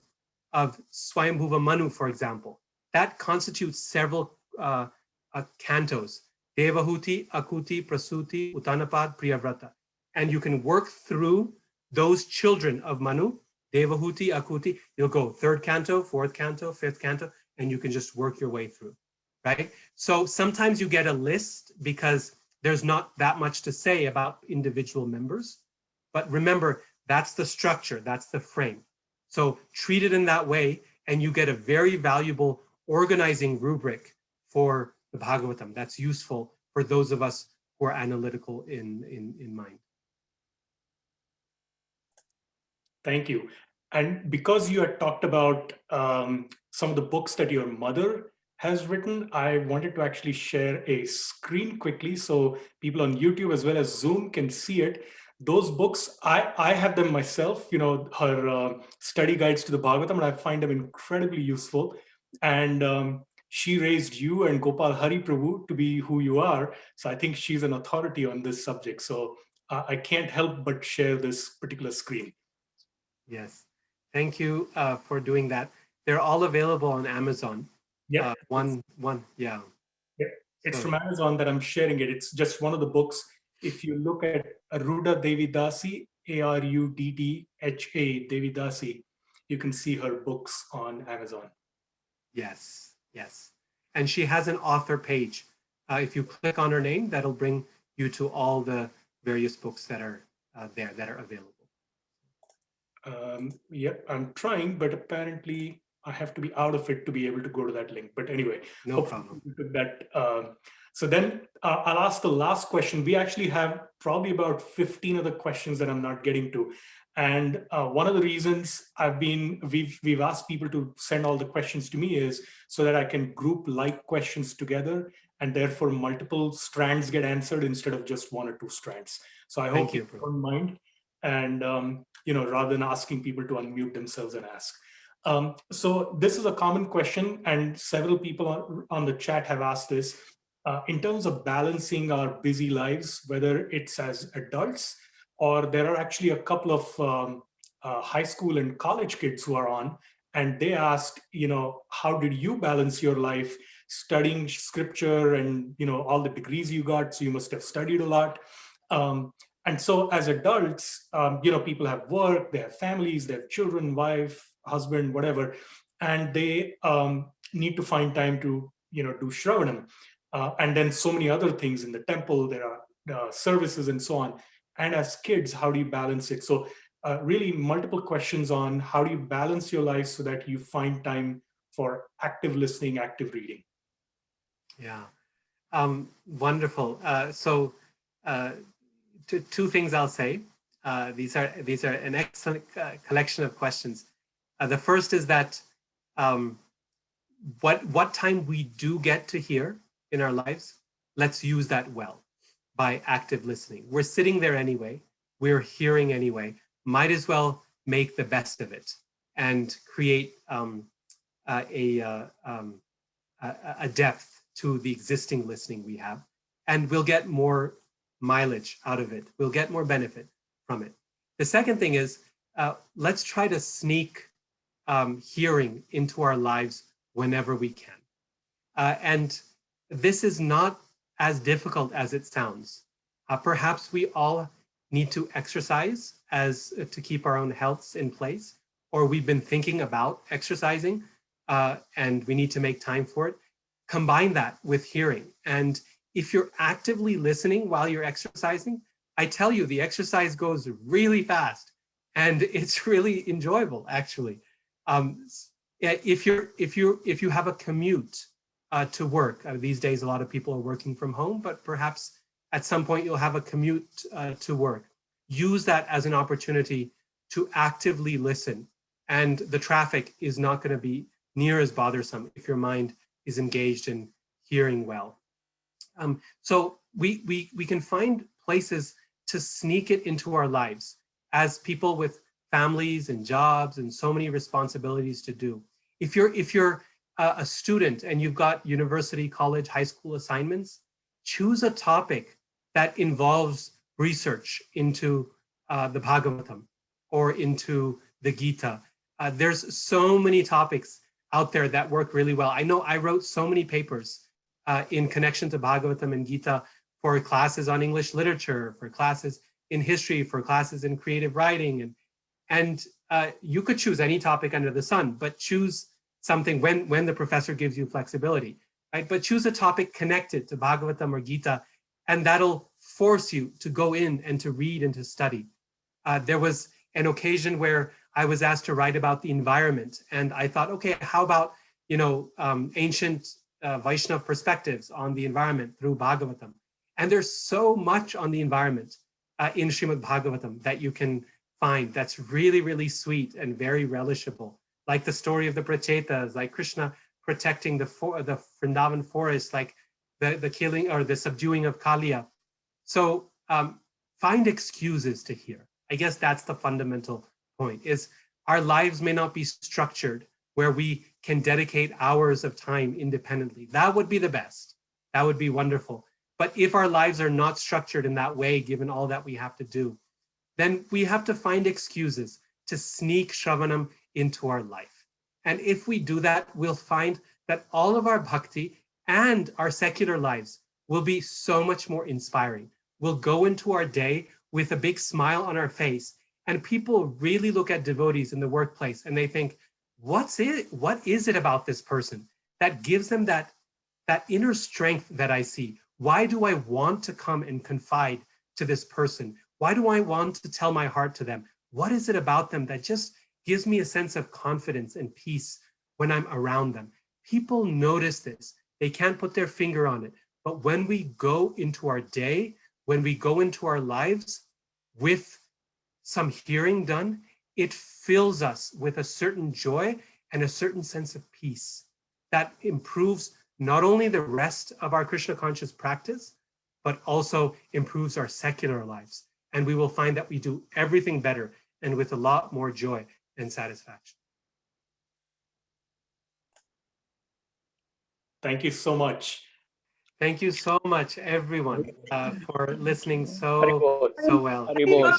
of Swayambhuva Manu, for example, that constitutes several cantos: Devahuti, Akuti, Prasuti, Uttanapad, Priyavrata. And you can work through those children of Manu, Devahuti, Akuti. You'll go third canto, fourth canto, fifth canto, and you can just work your way through, right? So sometimes you get a list because there's not that much to say about individual members. But remember, that's the structure, that's the frame. So treat it in that way, and you get a very valuable organizing rubric for the Bhagavatam that's useful for those of us who are analytical in mind. Thank you. And because you had talked about some of the books that your mother has written, I wanted to actually share a screen quickly so people on YouTube as well as Zoom can see it. Those books, I have them myself, you know, her study guides to the Bhagavatam, and I find them incredibly useful. And she raised you and Gopal Hari Prabhu to be who you are. So I think she's an authority on this subject. So I can't help but share this particular screen. Yes, thank you for doing that. They're all available on Amazon. Yeah, yeah. It's So, from Amazon that I'm sharing it. It's just one of the books. If you look at Aruda Devi Dasi, Arudtha Devi Dasi, you can see her books on Amazon. yes, yes. And she has an author page. If you click on her name, that'll bring you to all the various books that are there that are available. Yep, I'm trying, but apparently I have to be out of it to be able to go to that link. But anyway, No problem. So then I'll ask the last question. We actually have probably about 15 other questions that I'm not getting to. And one of the reasons we've asked people to send all the questions to me is so that I can group like questions together, and therefore multiple strands get answered instead of just one or two strands. So I hope you don't mind. And rather than asking people to unmute themselves and ask. So this is a common question, and several people on the chat have asked this. In terms of balancing our busy lives, whether it's as adults or there are actually a couple of high school and college kids who are on, and they asked, how did you balance your life studying scripture and, all the degrees you got, so you must have studied a lot. And so as adults, people have work, they have families, they have children, wife, husband, whatever, and they need to find time to, do Sravanam. And then so many other things in the temple, there are services and so on. And as kids, how do you balance it? So really multiple questions on how do you balance your life so that you find time for active listening, active reading. Yeah, wonderful. So two things I'll say. These are an excellent collection of questions. The first is that what time we do get to hear in our lives, let's use that well by active listening. We're sitting there anyway. We're hearing anyway. Might as well make the best of it and create a depth to the existing listening we have, and we'll get more mileage out of it. We'll get more benefit from it. The second thing is, let's try to sneak hearing into our lives whenever we can. And this is not as difficult as it sounds. Perhaps we all need to exercise to keep our own healths in place, or we've been thinking about exercising and we need to make time for it. Combine that with hearing. And if you're actively listening while you're exercising, I tell you, the exercise goes really fast and it's really enjoyable, actually. If you have a commute to work, these days a lot of people are working from home, but perhaps at some point you'll have a commute to work. Use that as an opportunity to actively listen, and the traffic is not going to be near as bothersome if your mind is engaged in hearing well. So we can find places to sneak it into our lives as people with families and jobs and so many responsibilities to do. If you're a student and you've got university, college, high school assignments, choose a topic that involves research into the Bhagavatam or into the Gita. There's so many topics out there that work really well. I know I wrote so many papers in connection to Bhagavatam and Gita for classes on English literature, for classes in history, for classes in creative writing. And you could choose any topic under the sun, but choose something when the professor gives you flexibility, right? But choose a topic connected to Bhagavatam or Gita, and that'll force you to go in and to read and to study. There was an occasion where I was asked to write about the environment, and I thought, okay, how about ancient Vaishnav perspectives on the environment through Bhagavatam? And there's so much on the environment in Srimad-Bhagavatam that you can find that's really, really sweet and very relishable, like the story of the Prachetas, like Krishna protecting the Vrindavan forest, like the killing or the subduing of Kaliya. So find excuses to hear. I guess that's the fundamental point, is our lives may not be structured where we can dedicate hours of time independently. That would be the best. That would be wonderful. But if our lives are not structured in that way, given all that we have to do, then we have to find excuses to sneak Sravanam into our life. And if we do that, we'll find that all of our bhakti and our secular lives will be so much more inspiring. We'll go into our day with a big smile on our face, and people really look at devotees in the workplace and they think, what is it about this person that gives them that inner strength that I see? Why do I want to come and confide to this person? Why do I want to tell my heart to them? What is it about them that just gives me a sense of confidence and peace when I'm around them? People notice this. They can't put their finger on it. But when we go into our day, when we go into our lives with some hearing done, it fills us with a certain joy and a certain sense of peace that improves not only the rest of our Krishna conscious practice, but also improves our secular lives. And we will find that we do everything better and with a lot more joy and satisfaction. Thank you so much. Thank you so much, everyone, for listening so well. Haribol.